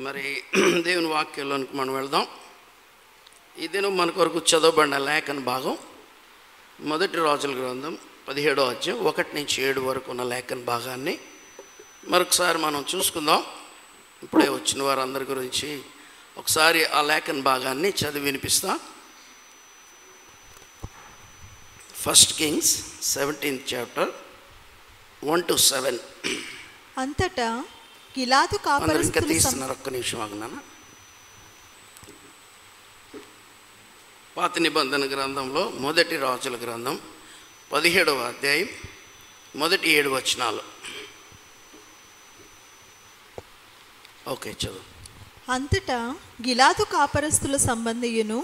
మరి దేవుని వాక్యంలోనికి మనం వెళ్దాం. ఈ దినం మన కొరకు చదవబడిన లేఖన భాగం మొదటి రాజుల గ్రంథం 17వ అధ్యాయం 1 నుంచి 7 వరకు ఉన్న లేఖన భాగాన్ని మరొకసారి మనం చూసుకుందాం. ఇప్పుడే వచ్చిన వారందరి గురించి ఒకసారి ఆ లేఖన భాగాన్ని చదివి వినిపిస్తా. 1 Kings 17th chapter 1 to 7. అంతటా గిలాదు కాపరస్తులు తీస్తున్నారు. ఒక్క నిమిషం ఆగున్నాను. పాత నిబంధన గ్రంథంలో మొదటి రాజుల గ్రంథం 17వ అధ్యాయం మొదటి 7 వచనాలు. ఓకే, చదువు. అంతటా గిలాదు కాపరస్తుల సంబంధియును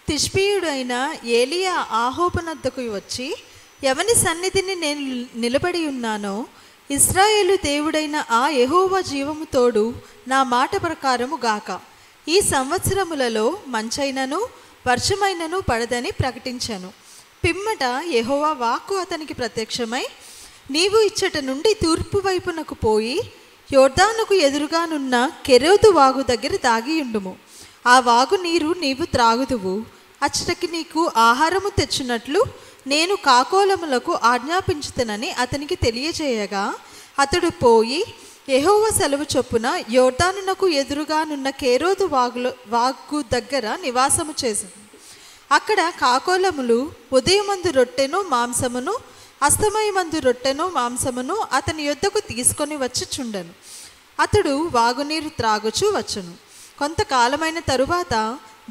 తిష్బీయుడైన ఏలియా ఆహోబునద్దకు వచ్చి, ఎవని సన్నిధిని నేను నిలబడి ఉన్నానో ఇశ్రాయేలు దేవుడైన ఆ యెహోవా జీవము తోడు నా మాట ప్రకారము గాక, ఈ సంవత్సరములలో మంచైనను వర్షమైనను పడదని ప్రకటించాను. పిమ్మట యెహోవా వాక్కు అతనికి ప్రత్యక్షమై, నీవు ఇచ్చట నుండి తూర్పు వైపునకు పోయి యోర్దానుకు ఎదురుగానున్న కెరోదు వాగు దగ్గర దాగియుండుము. ఆ వాగు నీరు నీవు త్రాగుదువు. అచ్చటకి నీకు ఆహారము తెచ్చినట్లు నేను కాకోలములకు ఆజ్ఞాపించుతనని అతనికి తెలియజేయగా, అతడు పోయి యెహోవా సెలవు చొప్పున యోర్దానునకు ఎదురుగానున్న కెరోదు వాగు దగ్గర నివాసము చేసింది. అక్కడ కాకోలములు ఉదయమందు రొట్టెను మాంసమును అస్తమయమందు రొట్టెను మాంసమును అతని యొద్దకు తీసుకొని వచ్చి చుండెను. అతడు వాగునీరు త్రాగుచూ వచ్చును. కొంతకాలమైన తరువాత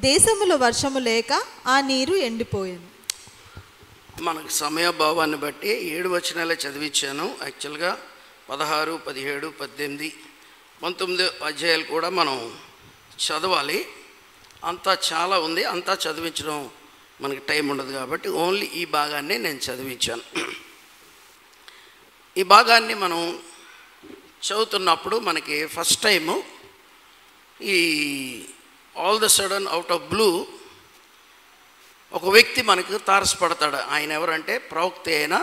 దేశములో వర్షము లేక ఆ నీరు ఎండిపోయాను. మనకు సమయభావాన్ని బట్టి 7 వచనాలే చదివించాను. యాక్చువల్గా 16, 17, 18, 19 అధ్యాయాలు కూడా మనం చదవాలి. అంతా చాలా ఉంది. అంతా చదివించడం మనకి టైం ఉండదు కాబట్టి ఓన్లీ ఈ భాగాన్ని నేను చదివించాను. ఈ భాగాన్ని మనం చదువుతున్నప్పుడు మనకి ఫస్ట్ టైము ఈ all the sudden out of blue ఒక వ్యక్తి మనకు తారసపడతాడు. ఆయన ఎవరంటే ప్రవక్త అయిన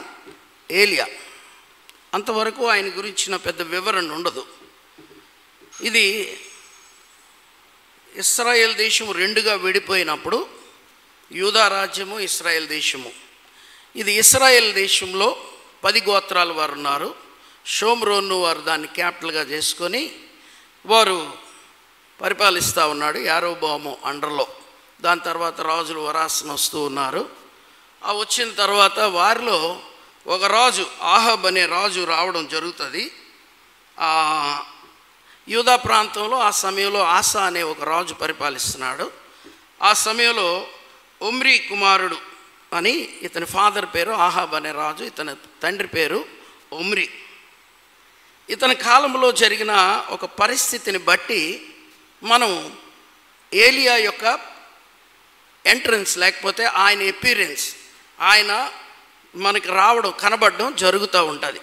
ఏలియా. అంతవరకు ఆయన గురించిన పెద్ద వివరణ ఉండదు. ఇది ఇశ్రాయేల్ దేశము 2గా విడిపోయినప్పుడు యూదా రాజ్యము, ఇశ్రాయేల్ దేశము. ఇది ఇశ్రాయేల్ దేశంలో 10 గోత్రాల వారు ఉన్నారు. షోమ్రోను వారు దాన్ని క్యాపిటల్గా చేసుకొని వారు పరిపాలిస్తూ ఉన్నాడు యారోబాము అండర్లో. దాని తర్వాత రాజులు వరాసన వస్తూ ఉన్నారు. ఆ వచ్చిన తర్వాత వారిలో ఒక రాజు, ఆహాబ్ అనే రాజు రావడం జరుగుతుంది. యూదా ప్రాంతంలో ఆ సమయంలో ఆసా అనే ఒక రాజు పరిపాలిస్తున్నాడు. ఆ సమయంలో ఒమ్రీ కుమారుడు అని ఇతని ఫాదర్ పేరు ఆహాబ్ అనే రాజు, ఇతని తండ్రి పేరు ఒమ్రీ. ఇతని కాలంలో జరిగిన ఒక పరిస్థితిని బట్టి మనం ఏలియా యొక్క ఎంట్రన్స్ లేకపోతే ఆయన ఎపీరెన్స్, ఆయన మనకి రావడం, కనబడడం జరుగుతూ ఉంటుంది.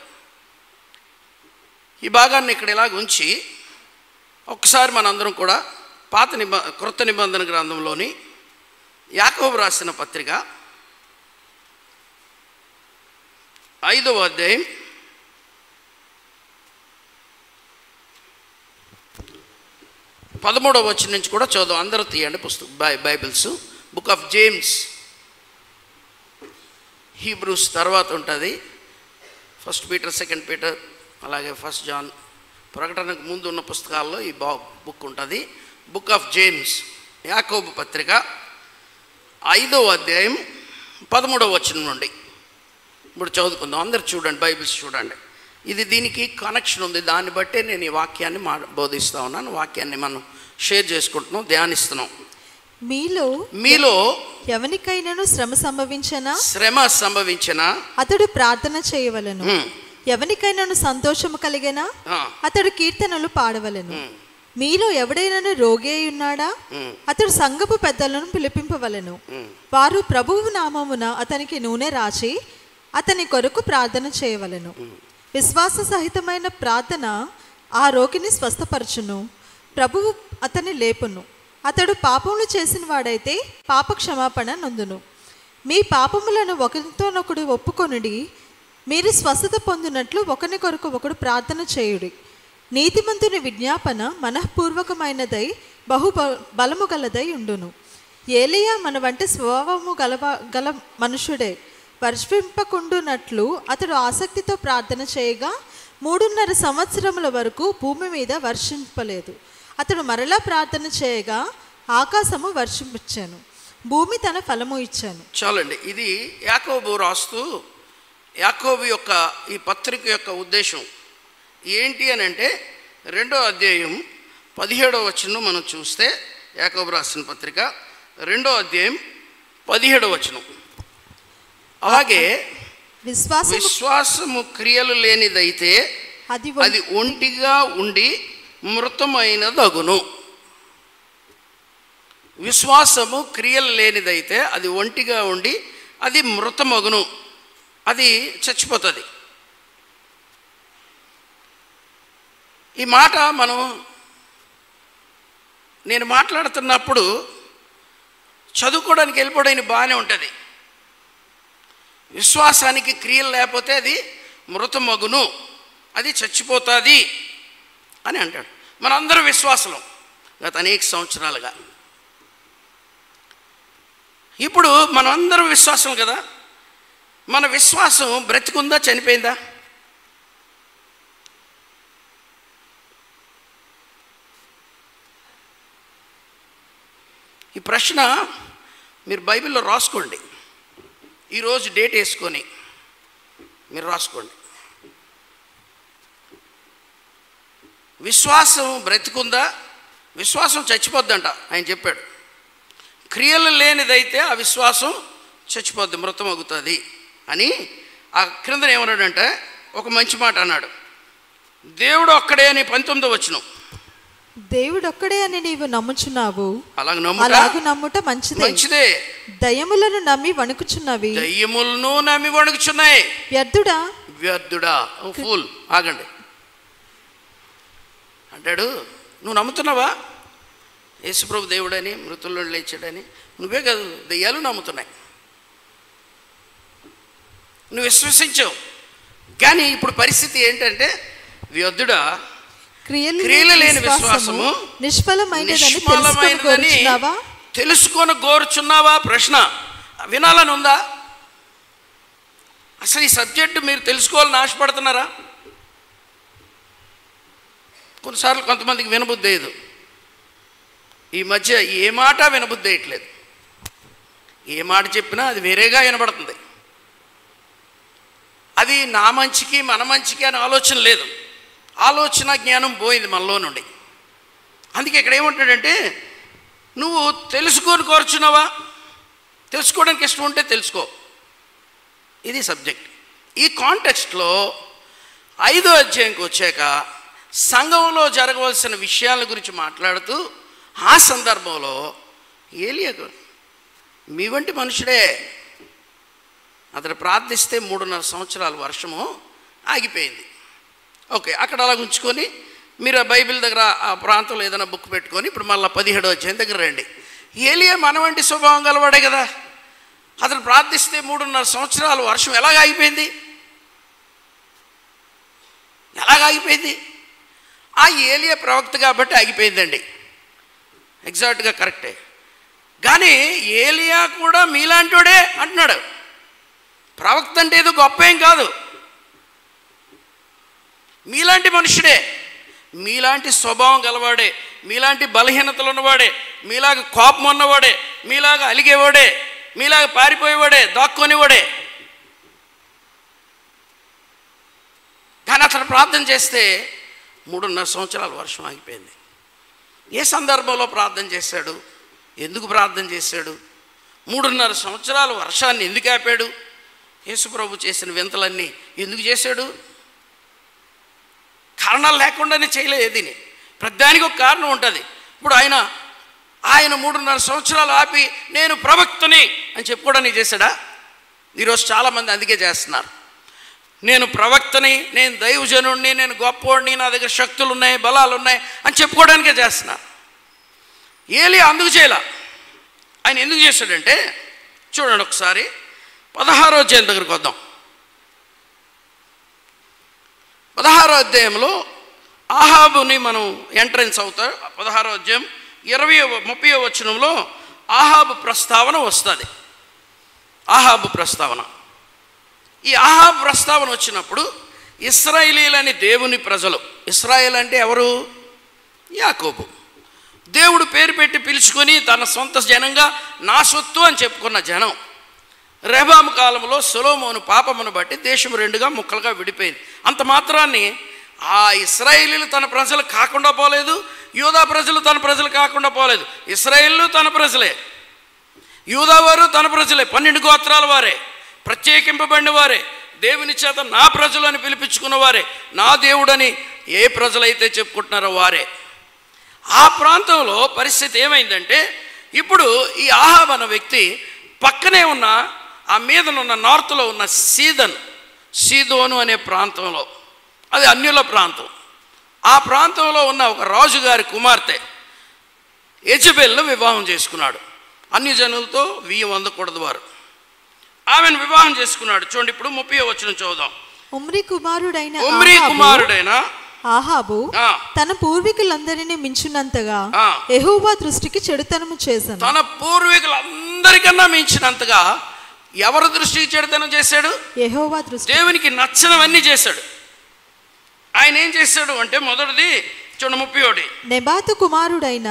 ఈ భాగాన్ని ఇక్కడ ఇలాగ ఉంచి ఒకసారి మనందరం కూడా క్రొత్త నిబంధన గ్రంథంలోని యాకోబు రాసిన పత్రిక 5వ అధ్యాయం 13వ వచనం నుంచి కూడా చదువు. అందరూ తీయండి Bibles. Book of James, Hebrews తర్వాత ఉంటుంది. 1 పీటర్, 2 పీటర్, అలాగే 1 జాన్, ప్రకటనకు ముందు ఉన్న పుస్తకాల్లో ఈ బుక్ ఉంటుంది. బుక్ ఆఫ్ జేమ్స్, యాకోబు పత్రిక 5వ అధ్యాయం 13వ వచనం నుండి ఇప్పుడు చదువుకుందాం. అందరు చూడండి, బైబిల్స్ చూడండి. ఇది దీనికి కనెక్షన్ ఉంది. దాన్ని బట్టే నేను ఈ వాక్యాన్ని బోధిస్తూ ఉన్నాను. వాక్యాన్ని మనం షేర్ చేసుకుంటున్నాం, ధ్యానిస్తున్నాం. మీలో ఎవనికైనాను శ్రమ సంభవించిన అతడు ప్రార్థన చేయవలెను. ఎవనికైనాను సంతోషము కలిగేనా అతడు కీర్తనలు పాడవలెను. మీలో ఎవడైనాను రోగి అయి ఉన్నాడా అతడు సంఘపు పెద్దలను పిలిపింపవలెను. వారు ప్రభువు నామమున అతనికి నూనె రాచి అతని కొరకు ప్రార్థన చేయవలెను. విశ్వాస సహితమైన ప్రార్థన ఆ రోగిని స్వస్థపరచును. ప్రభువు అతని లేపును. అతడు పాపములు చేసిన వాడైతే పాప క్షమాపణ నొందును. మీ పాపములను ఒకరితోనొకడు ఒప్పుకొనుడి. మీరు స్వస్థత పొందినట్లు ఒకరి కొరకు ఒకడు ప్రార్థన చేయుడి. నీతిమంతుని విజ్ఞాపన మనఃపూర్వకమైనదై బలము గలదై ఉండును. ఏలియా మన వంటి స్వభావము గల మనుషుడే. వర్షింపకుండునట్లు అతడు ఆసక్తితో ప్రార్థన చేయగా 3.5 సంవత్సరముల వరకు భూమి మీద వర్షింపలేదు. అతడు మరలా ప్రార్థన చేయగా ఆకాశము వర్షించాను, భూమి తన ఫలము ఇచ్చాను. చాలండి. ఇది యాకోబు రాస్తూ, యాకోబు యొక్క ఈ పత్రిక యొక్క ఉద్దేశం ఏంటి అని అంటే 2వ అధ్యాయం 17వ వచనం మనం చూస్తే, యాకోబు రాసిన పత్రిక 2వ అధ్యాయం 17వ వచనం. అలాగే విశ్వాసము క్రియలు లేనిదైతే అది ఒంటిగా ఉండి మృతమైనదగును. విశ్వాసము క్రియలు లేనిదైతే అది ఒంటిగా ఉండి అది మృతమగును, అది చచ్చిపోతుంది. ఈ మాట నేను మాట్లాడుతున్నప్పుడు చదువుకోవడానికి వెళ్ళిపోవడానికి బాగానే ఉంటుంది. విశ్వాసానికి క్రియలు లేకపోతే అది మృతమగును, అది చచ్చిపోతుంది అని అంటాడు. మనందరం విశ్వాసులం గత అనేక సంవత్సరాలుగా. ఇప్పుడు మనందరం విశ్వాసం కదా. మన విశ్వాసం బ్రతికుందా చనిపోయిందా? ఈ ప్రశ్న మీరు బైబిల్లో రాసుకోండి. ఈరోజు డేట్ వేసుకొని మీరు రాసుకోండి. విశ్వాసం బ్రతికుందా? విశ్వాసం చచ్చిపోద్దంట ఆయన చెప్పాడు. క్రియలు లేనిదైతే ఆ విశ్వాసం చచ్చిపోద్ది, మృతమవుతుంది అని. ఆ క్రింద ఏమన్నాడంటే ఒక మంచి మాట అన్నాడు. దేవుడు ఒక్కడే అని 19వ వచనం. దేవుడు ఒక్కడే అని నీవు నమ్ముచున్నావు, అలాగ నమ్ముట మంచిదే. దయ్యములను నమ్మి వణుకుచున్నవి, దయ్యములను నమ్మి వణుకుచున్నాయి. వ్యర్థుడా ఫూల్. ఆగండి అంటాడు. నువ్వు నమ్ముతున్నావా యేసుప్రభు దేవుడని, మృతుల్లో లేచాడని? నువ్వే కాదు, దయ్యాలు నమ్ముతున్నాయి. నువ్వు విశ్వసించావు. కానీ ఇప్పుడు పరిస్థితి ఏంటంటే, వ్యర్థుడా, క్రియలు లేని విశ్వాసము నిష్ఫలమైనదని తెలుసుకొని కోరుచున్నావా? ప్రశ్న వినాలని ఉందా? అసలు ఈ సబ్జెక్టు మీరు తెలుసుకోవాలని ఆశపడుతున్నారా? కొన్నిసార్లు కొంతమందికి వినబుద్ధి లేదు. ఈ మధ్య ఏ మాట వినబుద్ధి వేయట్లేదు. ఏ మాట చెప్పినా అది వేరేగా వినబడుతుంది. అది నా మంచికి మన మంచికి అని ఆలోచన లేదు. ఆలోచన జ్ఞానం పోయింది మనలో నుండి. అందుకే ఇక్కడ ఏమంటాడంటే, నువ్వు తెలుసుకొని కోరుచున్నావా? తెలుసుకోవడానికి ఇష్టం ఉంటే తెలుసుకో. ఇది సబ్జెక్ట్. ఈ కాంటెక్స్ట్లో 5వ అధ్యాయంకి వచ్చాక సంఘంలో జరగవలసిన విషయాల గురించి మాట్లాడుతూ, ఆ సందర్భంలో ఏలియా మీ వంటి మనుషుడే, అతడు ప్రార్థిస్తే 3.5 సంవత్సరాలు వర్షము ఆగిపోయింది. ఓకే, అక్కడ అలా ఉంచుకొని మీరు ఆ బైబిల్ దగ్గర ఆ ప్రాంతంలో ఏదైనా బుక్ పెట్టుకొని ఇప్పుడు మళ్ళీ 17వ అధ్యాయం దగ్గర రండి. ఏలియా మన వంటి స్వభావం గలవాడే కదా. అతను ప్రార్థిస్తే 3.5 సంవత్సరాలు వర్షం ఎలాగ ఆగిపోయింది? ఆ ఏలియా ప్రవక్త కాబట్టి ఆగిపోయిందండి. ఎగ్జాక్ట్గా కరెక్టే. కానీ ఏలియా కూడా మీలాంటోడే అంటున్నాడు. ప్రవక్త అంటే ఏదో గొప్ప ఏం కాదు, మీలాంటి మనుషుడే, మీలాంటి స్వభావం గలవాడే, మీలాంటి బలహీనతలు ఉన్నవాడే, మీలాగా కోపం ఉన్నవాడే, మీలాగా అలిగేవాడే, మీలాగా పారిపోయేవాడే, దాక్కునేవాడే. కానీ అతను ప్రార్థన చేస్తే 3.5 సంవత్సరాలు వర్షం ఆగిపోయింది. ఏ సందర్భంలో ప్రార్థన చేశాడు? ఎందుకు ప్రార్థన చేశాడు? 3.5 సంవత్సరాలు వర్షాన్ని ఎందుకు ఆపాడు? యేసుప్రభు చేసిన వింతలన్నీ ఎందుకు చేశాడు? కారణాలు లేకుండానే చేయలేదు. దీన్ని ప్రతిదానికి ఒక కారణం ఉంటుంది. ఇప్పుడు ఆయన 3.5 సంవత్సరాలు ఆపి నేను ప్రవక్తని అని చెప్పుకోవడానికి చేశాడా? ఈరోజు చాలామంది అందుకే చేస్తున్నారు. నేను ప్రవక్తని, నేను దైవజనుడిని, నేను గొప్పవాడిని, నా దగ్గర శక్తులు ఉన్నాయి, బలాలు ఉన్నాయి అని చెప్పుకోవడానికే చేస్తున్నారు. ఏలియా అందుకు చేయలే. ఆయన ఎందుకు చేశాడంటే, చూడండి ఒకసారి 16వ అధ్యాయం దగ్గరికి వద్దాం. 16వ అధ్యాయంలో ఆహాబుని మనం ఎంట్రన్స్ అవుతారు. 16వ అధ్యాయం 30వ వచనంలో ఆహాబు ప్రస్తావన వస్తుంది. ఆహాబు ప్రస్తావన. ఈ ఆహాబు ప్రస్తావన వచ్చినప్పుడు ఇశ్రాయేలీలని దేవుని ప్రజలు, ఇశ్రాయేల్ అంటే ఎవరు? యాకోబు. దేవుడు పేరు పెట్టి పిలుచుకొని తన సొంత జనంగా నా సొత్తు అని చెప్పుకున్న జనం. రెహబాము కాలంలో సొలొమోను పాపమును బట్టి దేశం 2గా ముక్కలుగా విడిపోయింది. అంత మాత్రాన్ని ఆ ఇశ్రాయేలీలు తన ప్రజలు కాకుండా పోలేదు, యూదా ప్రజలు తన ప్రజలు కాకుండా పోలేదు. ఇశ్రాయేలు తన ప్రజలే, యూదా వారు తన ప్రజలే, 12 గోత్రాల వారే, ప్రత్యేకింపబడిన వారే, దేవుని చేత నా ప్రజలు అని పిలిపించుకున్న వారే, నా దేవుడని ఏ ప్రజలైతే చెప్పుకుంటున్నారో వారే. ఆ ప్రాంతంలో పరిస్థితి ఏమైందంటే, ఇప్పుడు ఈ ఆహాబ్ అన్న వ్యక్తి పక్కనే ఉన్న ఆ మీదనున్న నార్త్లో ఉన్న సీదోను అనే ప్రాంతంలో, అది అన్యుల ప్రాంతం, ఆ ప్రాంతంలో ఉన్న ఒక రాజుగారి కుమార్తె యెజబెల్ను వివాహం చేసుకున్నాడు. అన్య జనులతో బియ్యం అందకూడదు వారు. ఆమెను వివాహం చేసుకున్నాడు. చూడండి, ఇప్పుడు 30వ వచనం చదువుదాం. ఉమ్రీ కుమారుడైన ఆహాబు తన పూర్వీకులందరినీ మించినంతగా యెహోవా దృష్టికి చెడుతనము చేశాడు. తన పూర్వీకులందరికన్నా మించినంతగా ఎవరి దృష్టికి చెడుతనం చేశాడు? యెహోవా దృష్టి. దేవునికి నచ్చనివన్నీ చేశాడు. ఆయన ఏం చేశాడు అంటే, మొదటిది చూడండి 31, నెబాతు కుమారుడైన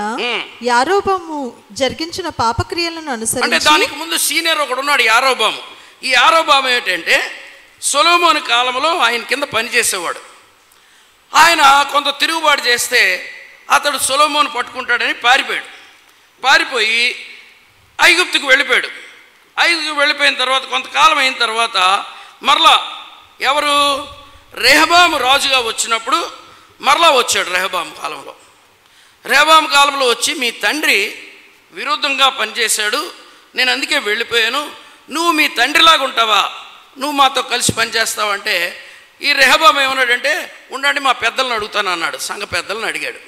యారోబాము జరిగించిన పాపక్రియలను అనుసరించి, అంటే దానికి ముందు సీనియర్ ఒకడు ఉన్నాడు యారోబాము. ఈ యారోబాము ఏంటంటే సొలొమోను కాలంలో ఆయన కింద పనిచేసేవాడు. ఆయన కొంత తిరుగుబాటు చేస్తే అతడు సొలొమోను పట్టుకుంటాడని పారిపోయి ఐగుప్తుకు వెళ్ళిపోయాడు. ఐగుప్తుకు వెళ్ళిపోయిన తర్వాత కొంతకాలం అయిన తర్వాత మరలా ఎవరు? రెహబాము రాజుగా వచ్చినప్పుడు మరలా వచ్చాడు. రెహబాము కాలంలో వచ్చి, మీ తండ్రి విరుద్ధంగా పనిచేశాడు, నేను అందుకే వెళ్ళిపోయాను, నువ్వు మీ తండ్రిలాగా ఉంటావా, నువ్వు మాతో కలిసి పనిచేస్తావంటే, ఈ రెహబాము ఏమన్నాడంటే, ఉండండి మా పెద్దలను అడుగుతాను అన్నాడు. సంఘ పెద్దలను అడిగాడు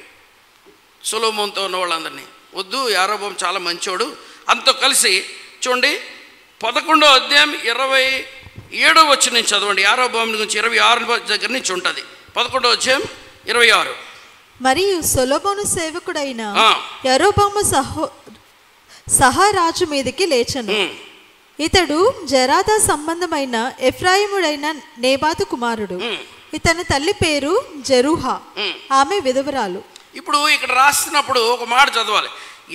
సొలొమోనుతో ఉన్న వాళ్ళందరినీ. వద్దు, యారోబాము చాలా మంచోడు, అంతో కలిసి. చూడండి 11వ అధ్యాయం 27వ వచనం నుంచి చదవండి. యారోబాము గురించి 26 దగ్గర నుంచి ఉంటుంది. 11వ అధ్యాయం 26. మరియు సొలొమోను సేవకుడైన యరొబాము సహా రాజు మీదకి లేచను. ఇతడు జరాదా సంబంధమైన ఎఫ్రాయిముడైన నేబాతు కుమారుడు. ఇతని తల్లి పేరు జెరూహా, ఆమె విధవరాలు. ఇప్పుడు ఇక్కడ రాస్తున్నప్పుడు ఒక మాట చదవాలి.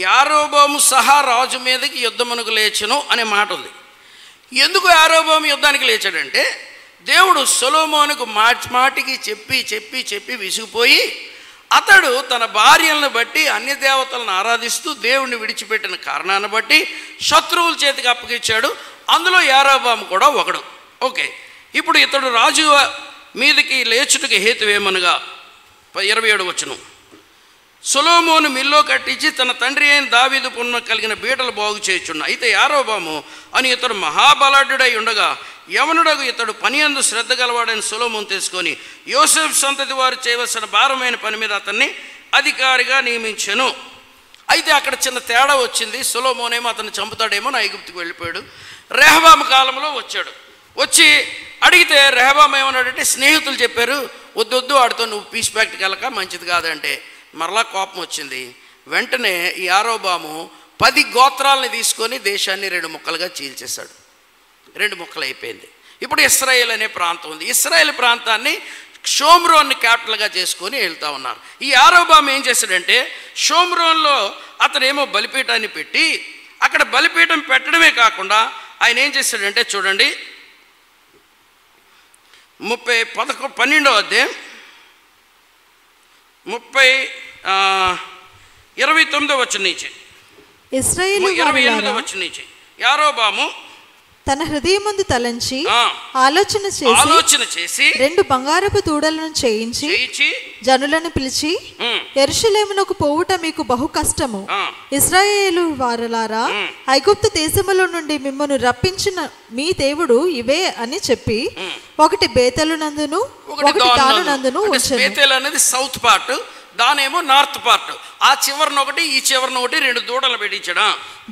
యారోబాము సహా రాజు మీదకి యుద్ధమునకు లేచెను అనే మాట ఉంది. ఎందుకు యారోబాము యుద్ధానికి లేచాడంటే, దేవుడు సొలొమోనుకు మాటికి చెప్పి విసిగిపోయి అతడు తన భార్యలను బట్టి అన్య దేవతలను ఆరాధిస్తూ దేవుణ్ణి విడిచిపెట్టిన కారణాన్ని బట్టి శత్రువుల చేతికి అప్పగించాడు. అందులో యారోబాము కూడా ఒకడు. ఓకే, ఇప్పుడు ఇతడు రాజు మీదకి లేచుటకు హేతువేమనగా 27వ వచనం. సొలొమోను మిల్లో కట్టించి తన తండ్రి అయిన దావీదు పున్న కలిగిన బీటలు బాగు చేయుచున్న. అయితే యారోబాము అని ఇతడు మహాబలాఢ్యుడై ఉండగా యవనుడగు ఇతడు పని అందు శ్రద్ధ గలవాడని సొలొమోను తెలుసుకొని యోసేపు సంతతి వారు చేయవలసిన భారమైన పని మీద అతన్ని అధికారిగా నియమించెను. అయితే అక్కడ చిన్న తేడా వచ్చింది. సొలొమోనేమో అతన్ని చంపుతాడేమో నా ఐగుప్తుకు వెళ్ళిపోయాడు. రెహబాము కాలంలో వచ్చి అడిగితే రెహబాము ఏమన్నాడంటే, స్నేహితులు చెప్పారు వద్దు ఆడితో నువ్వు పీస్ ప్యాక్ట్కి వెళ్ళక మంచిది కాదంటే మరలా కోపం వచ్చింది. వెంటనే ఈ యారోబాము 10 గోత్రాలని తీసుకొని దేశాన్ని 2 ముక్కలుగా చీల్చేశాడు. 2 ముక్కలు అయిపోయింది. ఇప్పుడు ఇశ్రాయేల్ అనే ప్రాంతం ఉంది. ఇశ్రాయేల్ ప్రాంతాన్ని షోమ్రోన్ని క్యాపిటల్గా చేసుకొని వెళ్తూ ఉన్నారు. ఈ యారోబాము ఏం చేశాడంటే, షోమ్రోన్లో అతనేమో బలిపీఠాన్ని పెట్టి అక్కడ బలిపీఠం పెట్టడమే కాకుండా ఆయన ఏం చేశాడంటే, చూడండి 12వ అధ్యాయం 29వ వచనం నుంచి 28వ వచనం నుంచి యారోబాము తన హృదయమందు తలంచి ఆలోచన చేసి 2 బంగారపు దూడలను చేయించి జనులను పిలిచి, యెరూషలేమునకు పోవుట మీకు బహు కష్టము, ఇశ్రాయేలు వారలారా, ఐగుప్తు దేశములో నుండి మిమ్మల్ని రప్పించిన మీ దేవుడు ఇవే అని చెప్పి ఒకటి బేతేలు నందును ఒకటి దాను నందును ఉంచెను. బేతేలు అనేది సౌత్ పార్ట్, దానేమో నార్త్ పార్ట్. ఆ చివరిన ఒకటి ఈ చివరిన ఒకటి 2 దూడలు పెట్టించడా.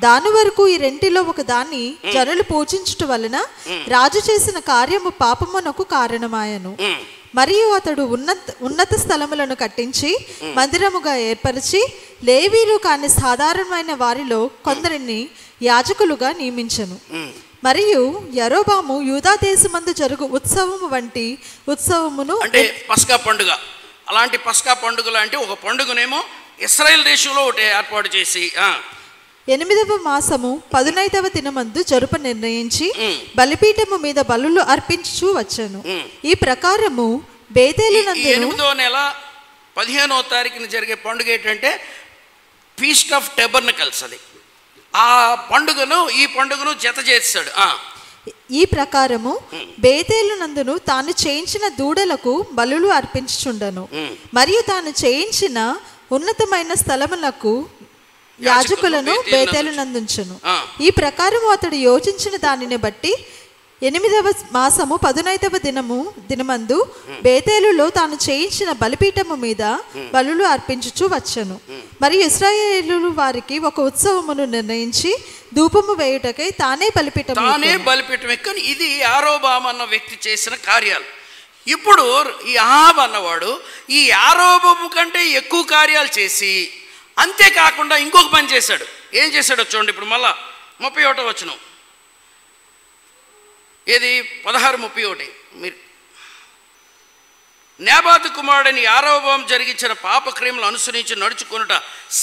దాని వరకు ఈ రెంటిలో ఒక దాన్ని జనులు పూజించుట వలన రాజు చేసిన కార్యము పాపమునకు కారణమాయను. మరియు అతడు ఉన్నత స్థలములను కట్టించి మందిరముగా ఏర్పరిచి లేవీలు కాని సాధారణమైన వారిలో కొందరిని యాజకులుగా నియమించెను. మరియు యరొబాము యూదా దేశమందు జరుగు ఉత్సవము వంటి ఉత్సవమును, అంటే పస్కా పండుగ, అలాంటి పస్కా పండుగ లాంటి ఒక పండుగనేమో ఇశ్రాయేల్ దేశంలో ఒకటి ఏర్పాటు చేసి 8వ మాసము 15వ దినమందు జరుప నిర్ణయించి బలిపీఠము మీద బలులు అర్పించు వచ్చాను. ఈ ప్రకారము బేతేలునందును 8వ నెల 15వ తారీఖున జరిగే పండుగ ఏంటంటే ఫీస్ట్ ఆఫ్ టెబర్నకల్స్. అది ఆ పండుగను ఈ పండుగను జత చేస్తాడు. ఈ ప్రకారము బేతేలునందును తాను చేయించిన దూడలకు బలులు అర్పించుచుండను. మరియు తాను చేయించిన ఉన్నతమైన స్థలములకు యాజకులను బేతేలునందుంచును. ఈ ప్రకారము అతడు యోచించిన దానిని బట్టి 8వ మాసము 15వ దినమందు బేతేలులో తాను చేయించిన బలిపీఠము మీద బలులు అర్పించుచు వచ్చను. మరియు ఇశ్రాయేలు వారికి ఒక ఉత్సవమును నిర్ణయించి ధూపము వేయుటకై తానే బలిపీఠం ఎక్కని. ఇది యారోబాము అన్న వ్యక్తి చేసిన కార్యాలు. ఇప్పుడు ఈ అహాబు అన్నవాడు ఈ యారోబాము కంటే ఎక్కువ కార్యాలు చేసి, అంతేకాకుండా ఇంకొక పని చేశాడు. ఏం చేశాడో చూడండి. ఇప్పుడు మళ్ళా 31వ వచనం, ఏది 16:31. మీరు నేబాతు కుమారుడని యారోబాము జరిగించిన పాపక్రియములు అనుసరించి నడుచుకొనుట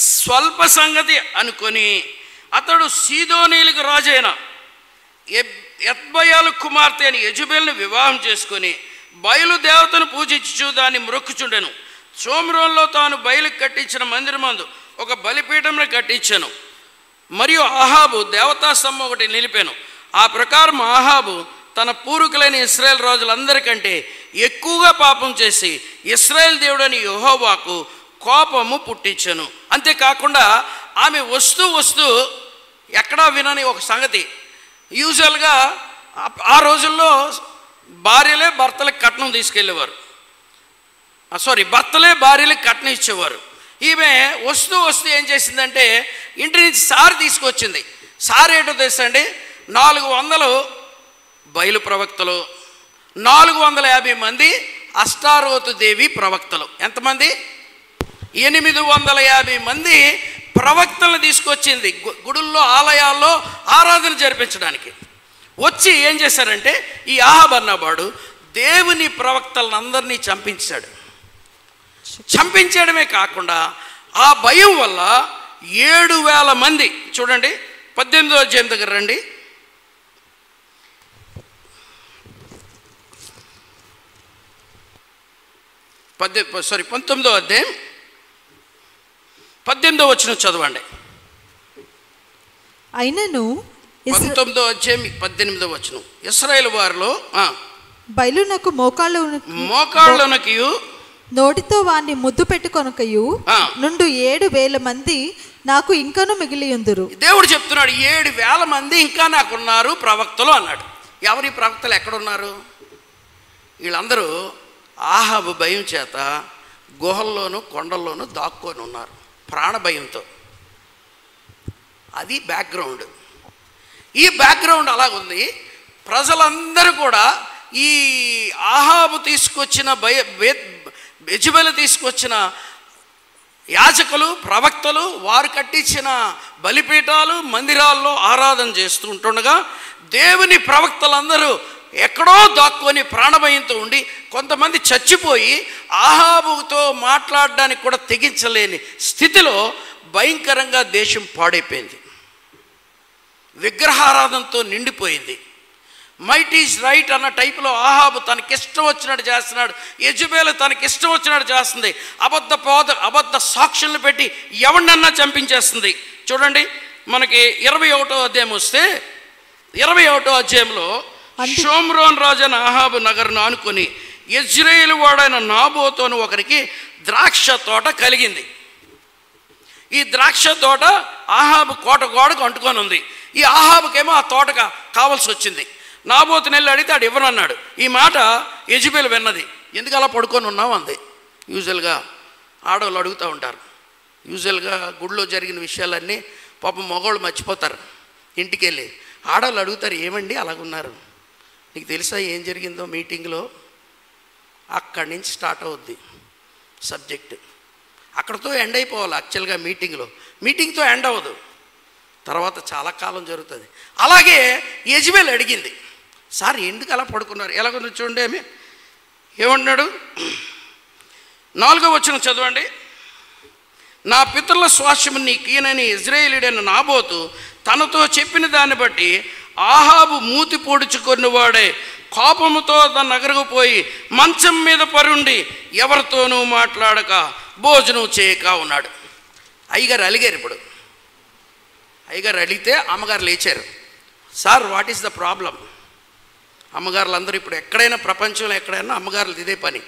స్వల్ప సంగతి అనుకొని అతడు సీదోనీలకు రాజైన ఎత్బయాలు కుమార్తె అని యెజబెలును వివాహం చేసుకొని బయలుదేవతను పూజించుచు దాన్ని మ్రొక్కుచుండెను. షోమ్రోన్లో తాను బయలుకు కట్టించిన మందిరమందు ఒక బలిపీఠంను కట్టించాను. మరియు అహాబు దేవతా స్తంభం ఒకటి నిలిపాను. ఆ ప్రకారం అహాబు తన పూర్వీకులైన ఇశ్రాయేల్ రాజులందరికంటే ఎక్కువగా పాపం చేసి ఇశ్రాయేల్ దేవుడని యెహోవాకు కోపము పుట్టించెను. అంతేకాకుండా ఆమె వస్తూ ఎక్కడా వినని ఒక సంగతి, యూజువల్గా ఆ రోజుల్లో భార్యలే భర్తలకు కట్నం తీసుకెళ్ళేవారు, భర్తలే భార్యలకు కట్నం ఇచ్చేవారు. ఈమె వస్తూ ఏం చేసిందంటే ఇంటి నుంచి సారి తీసుకొచ్చింది. సారి ఏంటో తెలుసండి, 400 బయలు ప్రవక్తలు, 450 మంది అష్టారోతు దేవి ప్రవక్తలు. ఎంతమంది? 850 మంది ప్రవక్తలను తీసుకొచ్చింది గుడుల్లో ఆలయాల్లో ఆరాధన జరిపించడానికి. వచ్చి ఏం చేశారంటే ఈ అహాబు అన్నవాడు దేవుని ప్రవక్తలను అందరినీ చంపించడమే కాకుండా ఆ భయం వల్ల 7,000 మంది, చూడండి 18వ అధ్యాయం దగ్గర రండి, 19వ అధ్యాయం 18వ వచనం చదవండి. అయినను 19వ అధ్యాయం 18వ వచనం, ఇశ్రాయేలు వారిలో బయలునకు మోకాళ్ళనకి నోటితో వాణ్ణి ముద్దు పెట్టుకొనకయు నుండు 7,000 మంది నాకు ఇంకను మిగిలియుందురు. దేవుడు చెప్తున్నాడు 7,000 మంది ఇంకా నాకున్నారు ప్రవక్తలు అన్నాడు. ఎవరి ప్రవక్తలు ఎక్కడున్నారు? వీళ్ళందరూ అహాబు భయం చేత గుహల్లోనూ కొండల్లోనూ దాక్కొని ఉన్నారు ప్రాణ భయంతో. అది బ్యాక్గ్రౌండ్. ఈ బ్యాక్గ్రౌండ్ అలాగుంది. ప్రజలందరూ కూడా ఈ అహాబు తీసుకొచ్చిన యెజబెలు తీసుకొచ్చిన యాజకులు ప్రవక్తలు వారు కట్టించిన బలిపీఠాలు మందిరాల్లో ఆరాధన చేస్తూ ఉంటుండగా దేవుని ప్రవక్తలందరూ ఎక్కడో దాక్కొని ప్రాణభయంతో ఉండి కొంతమంది చచ్చిపోయి అహాబుతో మాట్లాడడానికి కూడా తెగించలేని స్థితిలో భయంకరంగా దేశం పాడైపోయింది. విగ్రహారాధనతో నిండిపోయింది. మైట్ ఈజ్ రైట్ అన్న టైపులో అహాబు తనకిష్టం వచ్చినట్టు చేస్తున్నాడు, యెజబెలు తనకిష్టం వచ్చినట్టు చేస్తుంది, అబద్ధ సాక్షులను పెట్టి ఎవరినన్నా చంపించేస్తుంది. చూడండి మనకి 21వ అధ్యాయం వస్తే 21వ అధ్యాయంలో షోమ్రోన్ రాజైన అహాబు నగరును ఆనుకొని యెజ్రెయేలు వాడైన నాబోతును ఒకరికి ద్రాక్ష తోట కలిగింది. ఈ ద్రాక్ష తోట అహాబు కోట గోడకు అంటుకొని ఉంది. ఈ అహాబుకేమో ఆ తోట కావాల్సి వచ్చింది. నాబోతుని వెళ్ళి అడిగితే ఆడు ఇవ్వనన్నాడు. ఈ మాట యెజబెలు విన్నది. ఎందుకు అలా పడుకొని ఉన్నావు అంది. యూజువల్గా ఆడవాళ్ళు అడుగుతూ ఉంటారు. యూజువల్గా గుడిలో జరిగిన విషయాలన్నీ పాపం మగవాళ్ళు మర్చిపోతారు. ఇంటికి వెళ్ళి ఆడవాళ్ళు అడుగుతారు, ఏమండి అలాగున్నారు, నీకు తెలుసా ఏం జరిగిందో మీటింగ్లో అక్కడి నుంచి స్టార్ట్ అవుద్ది సబ్జెక్ట్. అక్కడితో ఎండ్ అయిపోవాలి యాక్చువల్గా మీటింగ్తో ఎండ్ అవ్వదు, తర్వాత చాలా కాలం జరుగుతుంది. అలాగే యెజబెల్ అడిగింది, సార్ ఎందుకు అలా పడుకున్నారు, ఎలాగో చూడండి ఆమె ఏమంటున్నాడు. 4వ వచనం చదవండి. నా పితరుల స్వాస్థ్యము నీకీనని ఇజ్రాయేలీయుడైన నాబోతు తనతో చెప్పిన దాన్ని బట్టి ఆహాబు మూతి పొడుచుకున్నవాడే కోపముతో తన నగరకు పోయి మంచం మీద పరుండి ఎవరితోనూ మాట్లాడక భోజనం చేయక ఉన్నాడు. అయ్యగారు అలిగారు. ఇప్పుడు అయ్యగారు అడిగితే అమ్మగారు లేచారు. Sir what is the problem? అమ్మగారులు అందరూ ఇప్పుడు ఎక్కడైనా ప్రపంచంలో ఎక్కడైనా అమ్మగారులు ఇదే పని.